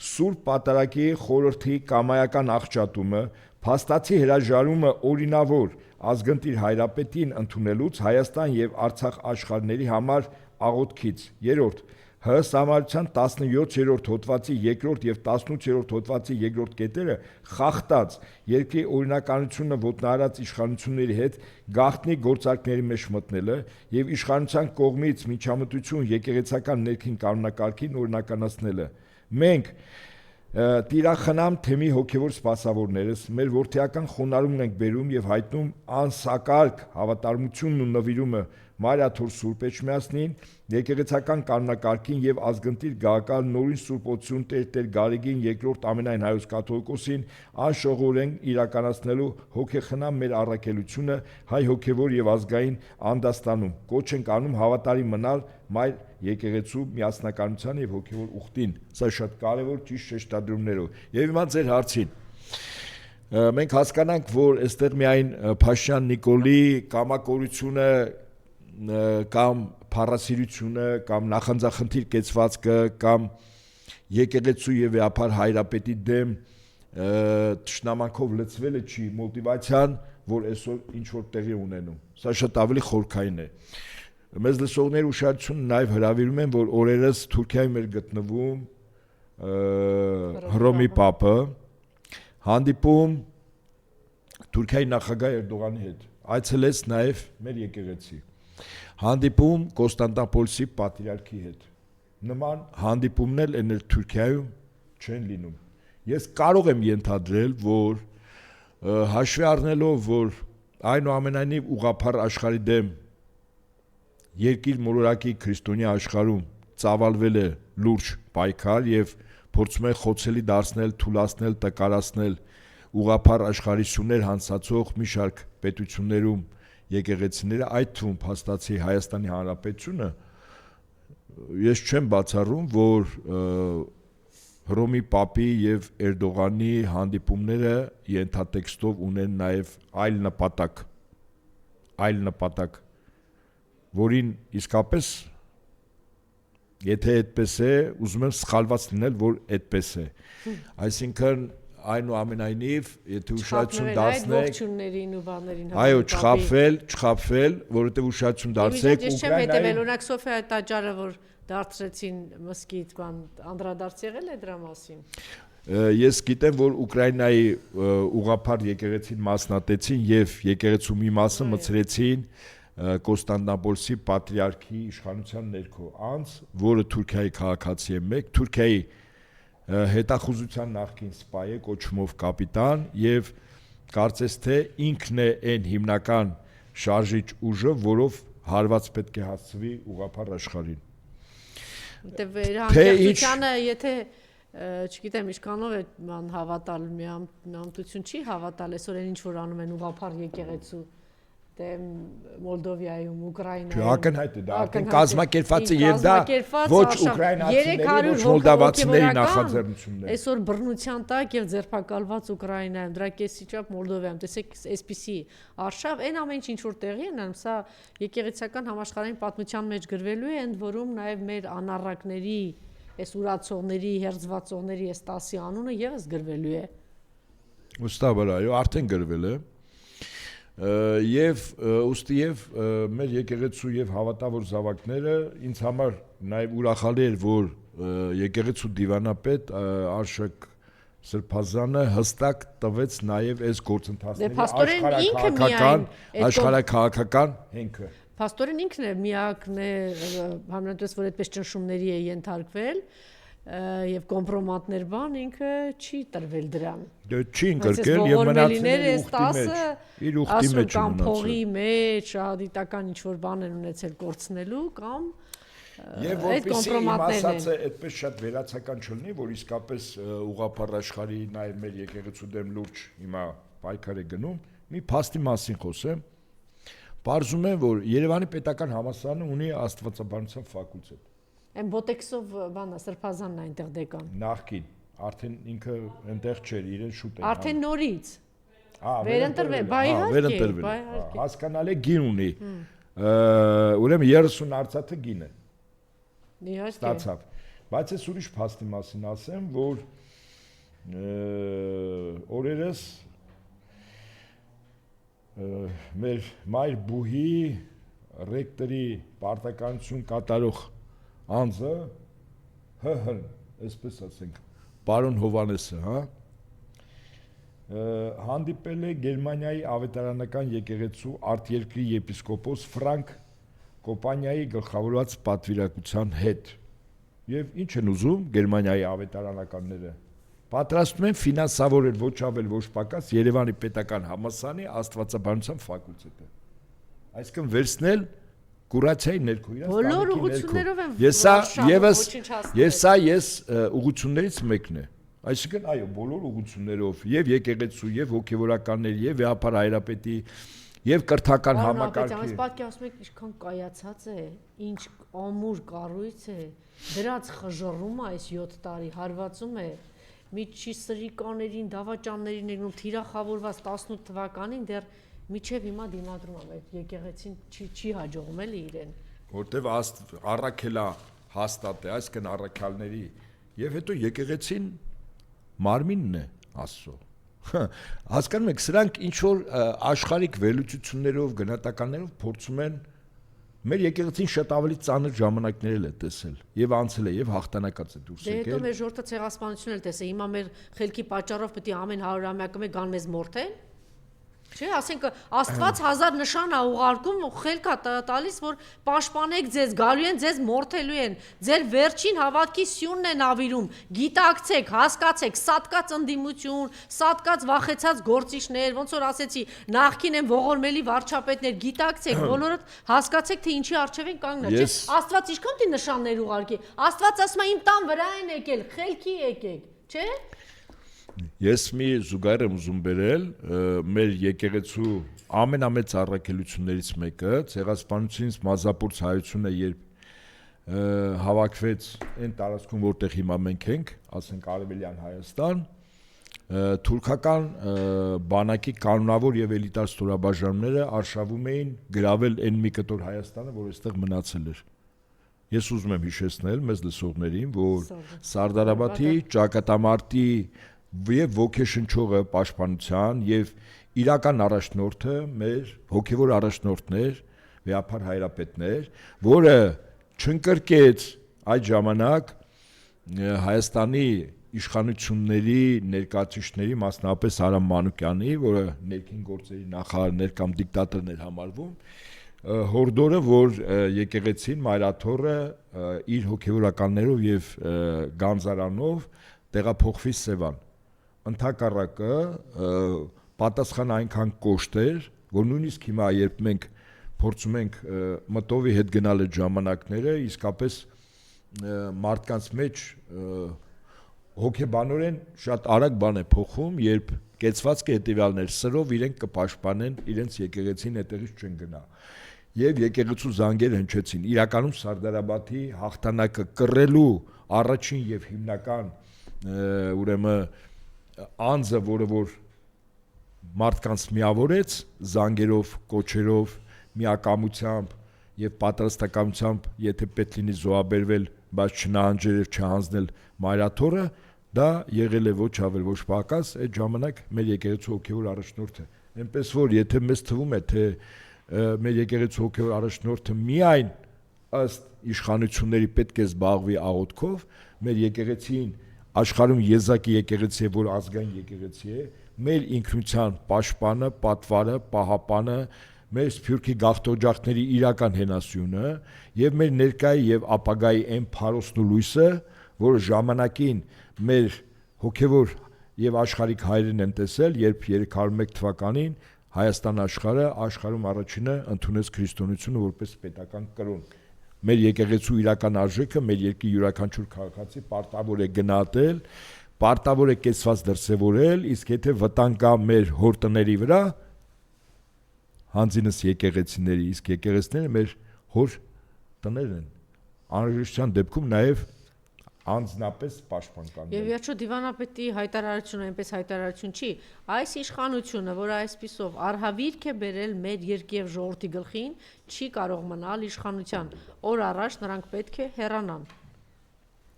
Սուրբ Պատարագի խորհրդի կամայական աղճատումը փաստացի հրաժարումը օրինավոր ազգընտիր հայրապետին ընդունելուց Հայաստան եւ Արցախ աշխարհների համար աղոթքից։ Երրորդ ՀՀ-համարության 17-րդ հոդվածի 2-րդ եւ 18-րդ հոդվածի 2-րդ կետերը խախտած երկրի օրինականությունը ոտնահարած իշխանությունների հետ գաղտնի գործարքների մեջ մտնելը եւ իշխանության կողմից միջամտություն եկեղեցական ներքին կանոնակարգին օրինականացնելը։ Մենք տիրախնամ թեմի հոգևոր սպասավորներս մեր որդեական խոնարհումն ենք բերում եւ հայտնում անսակարգ հավատարմությունն ու նվիրումը Մարիաթոր Սուրբ Էջմիածնին, եկեղեցական կանոնակարգին եւ ազգընտիր գահակալ նորին Սուրբ Օծուն Տեր Գարեգին II ամենայն հայոց կաթողիկոսին անշողորեն իրականացնելու հոգեխնամ մեր առաքելությունը հայ հոգևոր եւ ազգային անդաստանում։ Կոչ ենք անում հավատարիմ մնալ մայր եկեղեցու միասնականության եւ հոգևոր ուխտին։ Սա շատ կարեւոր ճիշտ շեշտադրումներով։ Եվ հիմա ձեր հարցին։ Մենք հասկանանք, որ այստեղ միայն Փաշյան Նիկոլի կամակորությունը կամ փառասիրությունը կամ նախանձախնդիր կեցվածքը կամ եկեղեցու եւ վեհապար հայրապետի դեմ թշնամանքով լցվելը չի մոտիվացիան, որ այսօր ինչ որ տեղի ունենում։ Սա շատ ավելի խորքային է։ Մեզ լսողների ուշադրությունը նաեւ հրավիրում են, որ օրերս Թուրքիայում էր գտնվում Հռոմի Պապը, հանդիպում Թուրքիայի նախագահ Էրդողանի հետ, այցելեց նաեւ մեր եկեղեցի, հանդիպում Կոստանդնուպոլսի պատրիարքի հետ։ Նման հանդիպումներ են Թուրքիայում չեն լինում։ Ես կարող եմ ենթադրել, որ հաշվի առնելով, որ այնուամենայնիվ ուղղափառ աշխարհի դեմ երկիր մոլորակի քրիստոնյա աշխարհում ծավալվել է լուրջ պայքար եւ փորձում է խոցելի դարձնել, թուլացնել, տկարացնել ուղղափառ աշխարհի սուներ հանցածող մի շարք պետություններում եկեղեցիները, այդ թվում փաստացի Հայաստանի Հանրապետությունը, ես չեմ բացառում, որ Հռոմի Պապի եւ Էրդողանի հանդիպումները ենթատեքստով ունեն նաեւ այլ նպատակ, որին իսկապես եթե այդպես է, ուզում եմ սխալված լինել, որ այդպես է։ Այսինքն այնուամենայնիվ, եթե ուշադրություն դարձնեք, ողջուններին ու բաներին, այո, չխաբվել, որովհետև ուշադրություն դարձեք Ուկրաինայի։ Ես չեմ հետևել, օրինակ Սոֆիա տաճարը, որ դարձրեցին մզկիթ, բան անդրադարձ եղել է դրա մասին։ Ես գիտեմ, որ Ուկրաինայի ուղղափառ եկեղեցին մասնատեցին եւ եկեղեցու մի մասը մցրեցին Կոստանդնուպոլսի պատրիարքի իշխանության ներքո անց, որը Թուրքիայի քաղաքացի է մեկ, Թուրքիայի հետախուզության նախկին սպայ է կոչումով կապիտան եւ կարծես թե ինքն է այն հիմնական շարժիչ ուժը, որով հարված պետք է հասցվի ուղղափառ աշխարհին։ Անկեղծությանը, եթե չգիտեմ ինչքանով է ման հավատալ, միամտություն չի հավատալ, այսօր ինչ որ անում են ուղղափառ եկեղեցու դեմ Մոլդովայում, Ուկրաինայում։ Ակնհայտ է դա, կազմակերպված է եւ դա ոչ ուկրաինացիների, ոչ մոլդավացիների նախաձեռնությունն է։ Այսօր բռնության տակ եւ ձերբակալված Ուկրաինայում, դրա կեսիչափ Մոլդովայում, տեսեք, այսպիսի արշավ, այն ամեն ինչ որ տեղի են, սա եկեղեցական համաշխարհային պատմության մեջ գրվելու է, ընդ որում նաեւ մեր անառակների, այս ուրացողների, հերձվածողների այս 10-ի անունը եւս գրվելու է։ Ուստաբար, այո, արդեն գրվել է։ Եվ ուստի եւ մեր եկեղեցու եւ հավատավոր զավակները ինձ համար նաեւ ուրախալի էր, որ եկեղեցու դիվանապետ Արշակ Սրբազանը հստակ տվեց նաեւ այս գործընթացների աշխարհաքաղաքական հենքը։ Պաստորեն ինքն է միակն է համենայնպես, որ այդպես ճնշումների է ենթարկվել եւ կոմպրոմատներ բան ինքը չի տրվել դրան։ Դե չի ընկրկել եւ մնացել իր ուխտի մեջ կամ փողի մեջ, ադիտական ինչ որ բան են ունեցել կորցնելու կամ Եվ որպեսզի իմ ասածը այդպես շատ վերացական չլինի, որ իսկապես ուղղափառ աշխարհի նաեւ մեր եկեղեցու դեմ լուրջ հիմա պայքար է գնում, մի փաստի մասին խոսեմ։ Պարզում է, որ Երևանի պետական համալսարանը ունի աստվածաբանության ֆակուլտետ։ Այն բոտեքսով բանա Սրբազանն այնտեղ դեկան։ Նախքին, արդեն ինքը այնտեղ չէր, իրեն շուտ են։ Արդեն նորից։ Վերընտրվել, բայ իհարկե, հասկանալ է գին ունի։ Ուրեմն 30 արծաթե գին է։ Իհարկե։ Ստացավ։ Բայց ես ուրիշ փաստի մասին ասեմ, որ օրերս մեր մայր բուհի ռեկտորի պարտականություն կատարող անձը ՀՀ, այսպես ասենք, պարոն Հովանեսը, հա, հանդիպել է Գերմանիայի ավետարանական եկեղեցու արտերկրի եպիսկոպոս Ֆրանկ Կոպանյայի գլխավորած պատվիրակության հետ։ Եվ ինչ են ուզում Գերմանիայի ավետարանականները։ Պատրաստում են ֆինանսավորել ոչ ավել ոչ պակաս Երևանի պետական համալսարանի աստվածաբանության ֆակուլտետը։ Այսինքն վերցնել կուրացիայի ներքո իրաց բոլոր ուղղություններով են ես ուղղություններից մեկն է։ Այսինքն այո, բոլոր ուղղություններով եւ եկեղեցու եւ հոգեվորականներ եւ վեհապար հայրապետի եւ կրթական համակարգի։ Բայց պատկերացնում եք ինչքան կայացած է, ինչ ամուր կառույց է, դրած խժռում է այս 7 տարի, հարվածում է։ Մի չի սրիկաներին, դավաճաններին եկնում թիրախավորված 18 թվականին դեռ միջև հիմա դիմադրում է այդ եկեղեցին չի հաջողում էլի իրեն։ Որտեւ առաքելա հաստատ է, այսինքն առաքյալների եւ հետո եկեղեցին մարմինն է Աստծո։ Հասկանում եք, սրանք ինչ որ աշխարհիկ վերլուծություններով, գնահատականներով փորձում են մեր եկեղեցին շատ ավելի ծանր ժամանակներ է տեսել եւ անցել է եւ հաղթանակած է դուրս եկել։ Դե հետո մեր ժողովրդը ցեղասպանություն էլ տեսել, հիմա մեր խելքի պատճառով պետք է ամեն 100-ամյակը գան մեզ մորթեն։ Չէ, ասենք Աստված 1000 նշան է ուղարկում ու խելք է տալիս, որ պաշտպանեք ձեզ, գալու են ձեզ մորթելու են, ձեր վերջին հավատքի սյունն են ավիրում, գիտակցեք, հասկացեք, սատկած ընդդիմություն, սատկած վախեցած գործիչներ, ոնց որ ասեցի, նախքին են ողորմելի վարչապետներ, գիտակցեք, բոլորդ հասկացեք, թե ինչի առջև են կանգնել, չէ, Աստված ինչքան դի նշաններ ուղարկի, Աստված ասում է իմ տան վրա են եկել, խելքի եկեք, չէ։ Ես մի զուգահեռ եմ ուզում բերել մեր եկեղեցու ամենամեծ առաքելություններից մեկը ցեղասպանությունից մազապուրց հայությունը երբ հավաքվեց այն տարածքում որտեղ հիմա մենք ենք, ասենք Արևելյան Հայաստան, թուրքական բանակի կանոնավոր եւ էլիտար ստորաբաժանումները արշավում էին գրավել այն մի կտոր Հայաստանը, որ այստեղ մնացել էր։ Ես ուզում եմ հիշեցնել մեզ լսողներին, որ Սարդարաբադի ճակատամարտի եւ ոգեշնչողը պաշտպանության եւ իրական առաջնորդը մեր հոգեվոր առաջնորդներ, վեհապար հայրապետներ, որը չընկրկեց այդ ժամանակ Հայաստանի իշխանությունների ներկայացուցիչների, մասնավորապես Արամ Մանուկյանի, որը ներքին գործերի նախարարներ կամ դիկտատորն էր համարվում, հորդորը, որ եկեղեցին Մայրաթոռը իր հոգեվորականներով եւ գանձարանով տեղափոխվի Սևան։ Ընդհակառակը պատասխանը այնքան կոշտ էր, որ նույնիսկ հիմա երբ մենք փորձում ենք մտովի հետ գնալ այդ ժամանակները, իսկապես մարդկանց մեջ հոգեբանորեն շատ արագ բան է փոխում, երբ կեցվածքը հետևյալներ սրով իրենք կպաշտպանեն իրենց եկեղեցին այդտեղից չեն գնա։ Եվ եկեղեցու զանգեր հնչեցին։ Իրականում Սարդարաբադի հաղթանակը կռելու առաջին եւ հիմնական ուրեմն անձը, որը որ մարդկանց միավորեց զանգերով, կոչերով, միակամությամբ եւ պատրաստակամությամբ, եթե պետք լինի զոհաբերվել, բայց չնահանջել եւ չհանձնել Մայրաթոռը, դա եղել է ոչ ավել ոչ պակաս այդ ժամանակ մեր եկեղեցու հոգեվոր առաջնորդը։ Այնպես որ եթե մեզ թվում է, թե մեր եկեղեցու հոգեվոր առաջնորդը միայն ըստ իշխանությունների պետք է զբաղվի աղոթքով, մեր եկեղեցին աշխարհում եզակի եկեղեցի է, որ ազգային եկեղեցի է, մեր ինքնության պաշտպանը, պատվարը, պահապանը, մեր սփյուռքի գաղթօջախների իրական հենասյունը եւ մեր ներկայի եւ ապագայի այն փարոսն ու լույսը, որը ժամանակին մեր հոգեվոր եւ աշխարհիկ հայրեն են տեսել, երբ 301 թվականին Հայաստան աշխարհում առաջինը ընդունեց քրիստոնեությունը որպես պետական կրոն։ Մեր եկեղեցու իրական արժեքը մեր երկրի յուրաքանչյուր քաղաքացի պարտավոր է գնահատել, պարտավոր է կեցված դրսևորել, իսկ եթե վտանգ կա մեր հոր տների վրա, հանձինս եկեղեցիների, իսկ եկեղեցիները մեր հոր տներն են։ Անհրաժեշտության դեպքում նաև անձնապես պաշտպան կանգնել։ Եվ վերջո դիվանապետի հայտարարությունը այնպես հայտարարություն չի, այս իշխանությունը, որը այսպիսով արհավիրք է բերել մեր երկի եւ ժողովրդի գլխին, չի կարող մնալ իշխանության։ Օր առաջ նրանք պետք է հեռանան։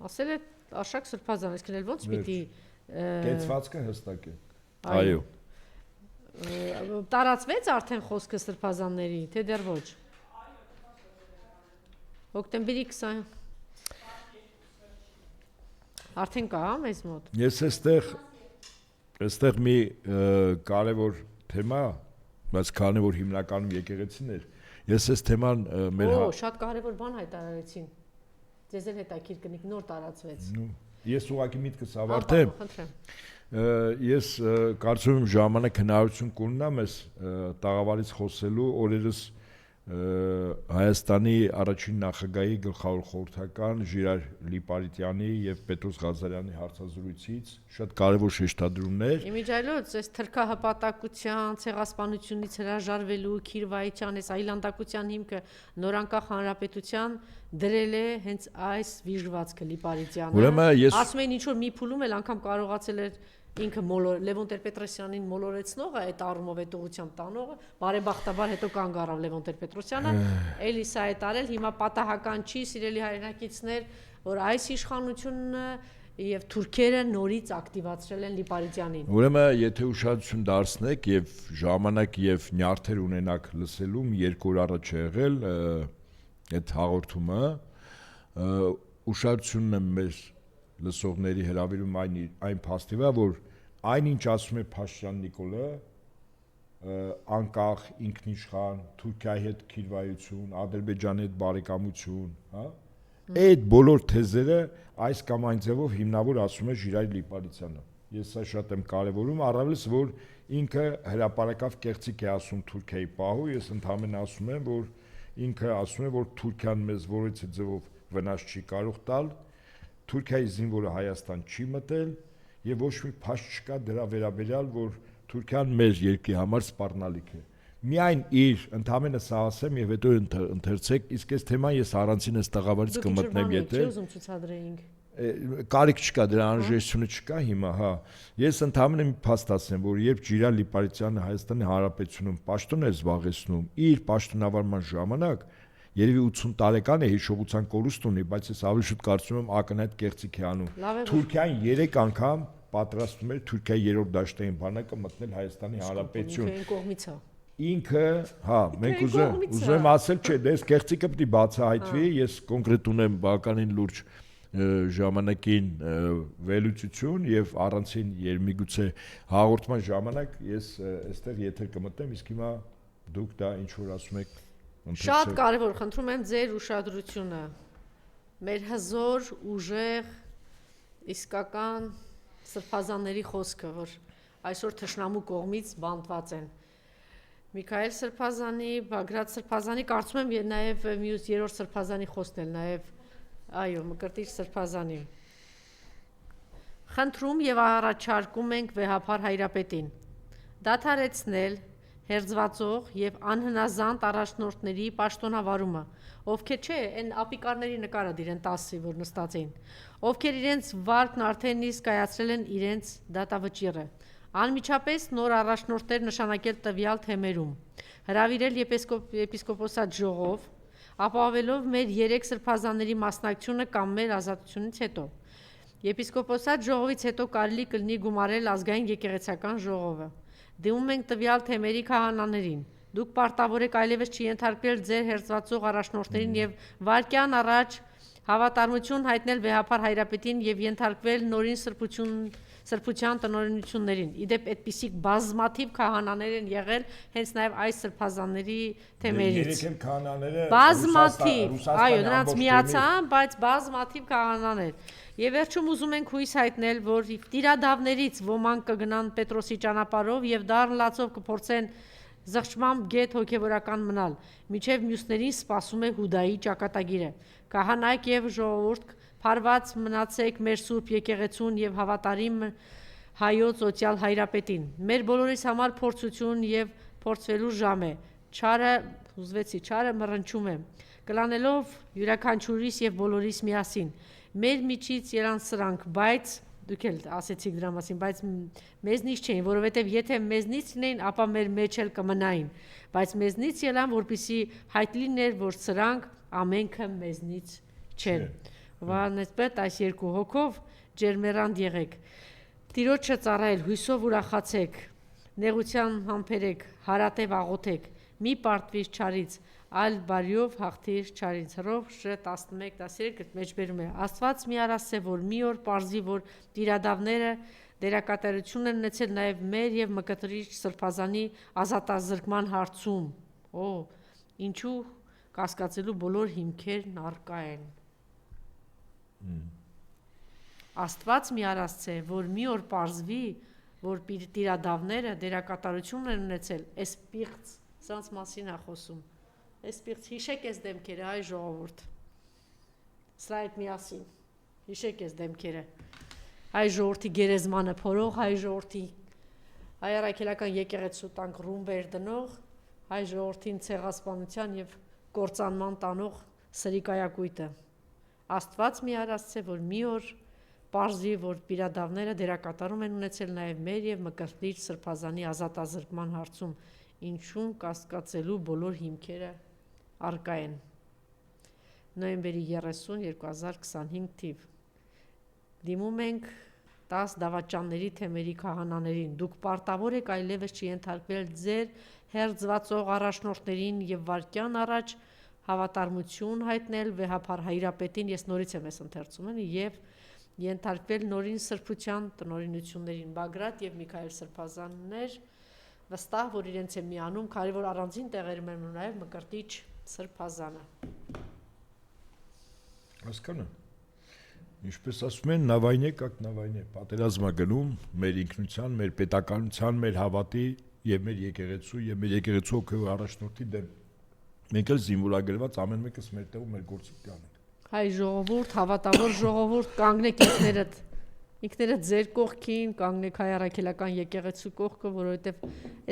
Ասել է Արշակ Սրբազան, այսինքն ոնց պիտի կեցվածքը հստակ է։ Այո։ տարածվեց արդեն խոսքը սրբազանների, թե դեռ ոչ։ Հոկտեմբերի 20 արդեն կա մեզ մոտ։ Ես այստեղ մի կարևոր թեմա, բայց քանի որ հիմնականում եկեղեցին էր, ես այս թեման մեր շատ կարևոր բան հայտարարեցին։ Ձեզ էլ հետաքրքիր կնիկ նոր տարածվեց։ Ես ուղղակի միտքս ավարտեմ։ Խնդրեմ։ Ես կարծում եմ ժամանակ հնարավորություն կունենամ այս տաղավարից խոսելու օրերս Հայաստանի առաջին նախագահի գլխավոր խորհրդական Ժիրայր Լիպարիտյանի եւ Պետրոս Ղազարյանի հարցազրույցից շատ կարեւոր շեշտադրումներ։ Իմիջայլոց այս թրքահպատակության, ցեղասպանությունից հրաժարվելու, քիրվայության, այս այլանդակության հիմքը նորանկախ հանրապետության դրել է հենց այս վիժվածքը Լիպարիտյանը։ Ասում են ինչ որ մի փուլում էլ անգամ կարողացել էր ինքը Լևոն Տեր-Պետրոսյանին մոլորեցնողը, այդ առումով այդ ուղղությամբ տանողը, բարեբախտաբար հետո կանգ առավ Լևոն Տեր-Պետրոսյանը, էլի սա է տարել, հիմա պատահական չի, սիրելի հայրենակիցներ, որ այս իշխանությունը եւ թուրքերը նորից ակտիվացրել են Լիպարիտյանին։ Ուրեմն, եթե ուշադրություն դարձնեք եւ ժամանակ եւ նյարդեր ունենաք լսելու, երկու օր առաջ է եղել այդ հաղորդումը, ուշադրությունն եմ մեր լսողների հրավիրում այն փաստի վրա, որ այնինչ ասում է Փաշինյան Նիկոլը, անկախ, ինքնիշխան, Թուրքիայի հետ քիրվայություն, Ադրբեջանի հետ բարեկամություն, հա, այդ բոլոր թեզերը այս կամ այն ձևով հիմնավոր ասում է Ժիրայր Լիպարիտյանը։ Ես սա շատ եմ կարևորում, առավելս որ ինքը հրապարակավ կեղծիք է ասում Թուրքիայի պահու, ես ընդհանրապես ասում եմ, որ ինքը ասում է, որ Թուրքիան մեզ որից է ձևով վնաս չի կարող տալ, Թուրքիայի զինվորը Հայաստան չի մտել եւ ոչ մի փաստ չկա դրա վերաբերյալ, որ Թուրքիան մեր երկրի համար սպառնալիք է։ Միայն իր ընդհանրապես սա ասեմ եւ հետո ընթերցեք, իսկ այս թեման ես առանցին այս տաղավարից կմտնեմ եթե ուզում ցուցադրեինք։ Կարիք չկա, դրա անհրաժեշտությունը չկա հիմա, հա։ Ես ընդհանրապես մի փաստ ասեմ, որ երբ Ժիրայր Լիպարիտյանը Հայաստանի Հանրապետությունում պաշտոն է զբաղեցնում, իր պաշտոնավարման ժամանակ երևի 80 տարեկան է, հիշողության կորուստ ունի, բայց ես ավելի շուտ կարծում եմ ակնհայտ կեղծիք է անում։ Թուրքիան 3 անգամ պատրաստում էր Թուրքիայի 3-րդ դաշտային բանակը մտնել Հայաստանի Հանրապետություն։ Ինքը, հա, մենք ուզում եմ ասել, չէ, դες կեղծիկը պետք է բացահայտվի, ես կոնկրետ ունեմ բականին լուրջ ժամանակին վերլուծություն եւ առանցին երմիգուցե հաղորդման ժամանակ ես այստեղ եթեր կմտնեմ, իսկ հիմա դուք դա ինչ որ ասում եք։ Շատ կարևոր, խնդրում եմ ձեր ուշադրությունը։ Մեր հզոր, ուժեղ, իսկական սրբազանների խոսքը, որ այսօր թշնամու կողմից բանտված են։ Միքայել Սրբազանի, Բագրատ Սրբազանի, կարծում եմ նաև մյուս երրորդ Սրբազանի խոսքն էլ նաև, այո, Մկրտիչ Սրբազանի։ Խնդրում եւ առաջարկում ենք վեհափար Հայրապետին դադարեցնել հերձվածող եւ անհնազանդ առաջնորդների պաշտոնավարումը, ովքեր չէ, այն ապիկարների նկարը դիրեն 10-ի, որ նստած էին, ովքեր իրենց վարկն արդեն իսկ կայացրել են իրենց դատավճիռը, անմիջապես նոր առաջնորդներ նշանակել տվյալ թեմերում, հրավիրել եպիսկոպոսատ ժողով, ապահովելով մեր 3 սրբազանների մասնակցությունը կամ մեր ազատությունից հետո։ Եպիսկոպոսատ ժողովից հետո կարելի կլինի գումարել ազգային եկեղեցական ժողովը։ Դիմում ենք տվյալ թեմերի քահանաներին։ Դուք պարտավոր եք այլևս չենթարկվել ձեր հերձվածող առաջնորդներին եւ վարկյան առաջ հավատարմություն հայտնել վեհափար Հայրապետին եւ ենթարկվել նորին սրբության տնօրինություններին։ Իդեպ այդպիսի բազմաթիվ քահանաներ են եղել հենց նաեւ այս սրբազանների թեմերից։ Երեք քահանաները բազմաթիվ, այո, նրանց միացան, բայց բազմաթիվ քահանաներ։ Եվ վերջում ուզում ենք հույս հայտնել, որ տիրադավներից ոմանք կգնան Պետրոսի ճանապարհով եւ դառն լացով կփորձեն զղջմամբ գետ հոգեվորական մնալ, միջև մյուսներին սպասում է Հուդայի ճակատագիրը։ Կահանայք եւ ժողովուրդ, փառված մնացեք մեր Սուրբ եկեղեցուն եւ հավատարիմ հայոց օծյալ Հայրապետին։ Մեր բոլորիս համար փորձություն եւ փորձվելու ժամ է։ Չարը մռնչում է։ Կլանելով յուրաքանչյուրիս եւ բոլորիս միասին։ Մեր միջից ելան սրանք, բայց դուք էլ ասեցիք դրա մասին, բայց մեզնից չէին, որովհետև եթե մեզնից լինեին, ապա մեր մեջ էլ կմնային, բայց մեզնից ելան, որպեսզի հայտ լիներ, որ սրանք ամենքը մեզնից չեն։ Վանեցպետ այս երկու հոգով ջերմերանդ եղեք։ Տիրոջը ծառայել հույսով ուրախացեք։ նեղության համբերեք, հարատև աղոթեք, մի պարտվիր չարից, այլ բարիով հաղթիր չարից։ Հռով Շ 11:13 մեջբերում է. Աստված մի արասե, որ մի օր պարզի, որ տիրադավները դերակատարություն են ունեցել նաև մեր եւ մկրտիչ սրբազանի ազատազրկման հարցում։ Ինչու կասկածելու բոլոր հիմքերն առկա են։ Աստված մի արասցե, որ մի օր պարզվի, որ տիրադավները դերակատարություն են ունեցել, այս պիղծ, սրանց մասին է խոսում։ Այս պիղծ, հիշեք այս դեմքերը, այ ժողովուրդ։ Սրա հետ միասին, հիշեք այս դեմքերը։ Հայ ժողովրդի գերեզմանը փորող, հայ ժողովրդի հայ առաքելական եկեղեցու տանք ռումբեր դնող, հայ ժողովրդին ցեղասպանության եւ կործանման տանող սրիկայակույտը։ Աստված մի արասցե, որ մի օր պարզի, որ տիրադավները դերակատարում են ունեցել նաև մեր եւ մկրտիչ սրբազանի ազատազրկման հարցում, ինչում կասկածելու բոլոր հիմքերը առկա են։ Նոյեմբերի 30, 2025 թիվ։ Դիմում ենք 10 դավաճանների թեմերի քահանաներին։ Դուք պարտավոր եք այլևս չենթարկվել ձեր հերձվածող առաջնորդներին եւ վարքյան առաջ հավատարմություն հայտնել վեհապար հայրապետին, ես նորից եմ այս ընթերցում եւ ենթարկվել նորին սրբության տնօրինություններին։ Բագրատ եւ Միքայել Սրբազաններ վստահ, որ իրենց է միանում, քանի որ առանձին տեղերում են նաեւ մկրտիչ Սրբազանը։ Հասկանա։ Ինչպես ասում են, նավայնե կակ նավայնե, պատերազմա գնում մեր ինքնության, մեր պետականության, մեր հավատի եւ մեր եկեղեցու եւ մեր եկեղեցու հոգեու առաջնորդի դեմ։ Մենք էլ զինվորագրված ամեն մեկս մեր տեղում մեր գործը կանենք։ Հայ ժողովուրդ, հավատավոր ժողովուրդ, կանգնեք ինքներդ ձեր կողքին, կանգնեք հայ առաքելական եկեղեցու կողքը, որովհետև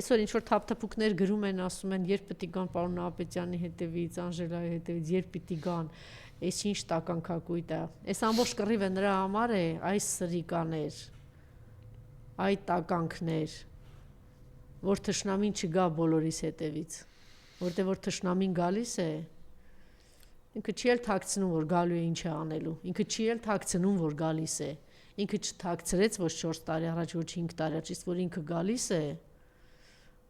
այսօր ինչ որ թափթփուկներ գրում են, ասում են, երբ պիտի գան պարոն Նահապետյանի հետևից, Անժելայի հետևից, երբ պիտի գան, այս ինչ տականքակույտ է։ Այս ամբողջ կռիվը նրա համար է, այս սրիկաներ, այդ տականքներ, որ թշնամին չգա բոլորիս հետևից, որտեղ որ թշնամին գալիս է, ինքը չի էլ թաքցնում, որ գալու է ինչ է անելու, ինքը չի էլ թաքցնում, որ գալիս է, ինքը չթաքցրեց ոչ 4 տարի առաջ, ոչ 5 տարի առաջ, իսկ որ ինքը գալիս է,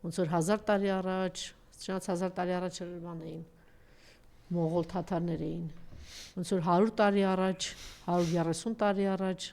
ոնց որ 1000 տարի առաջ, չնայած 1000 տարի առաջ բան էին, մողոլ թաթարներ էին, ոնց որ 100 տարի առաջ, 130 տարի առաջ,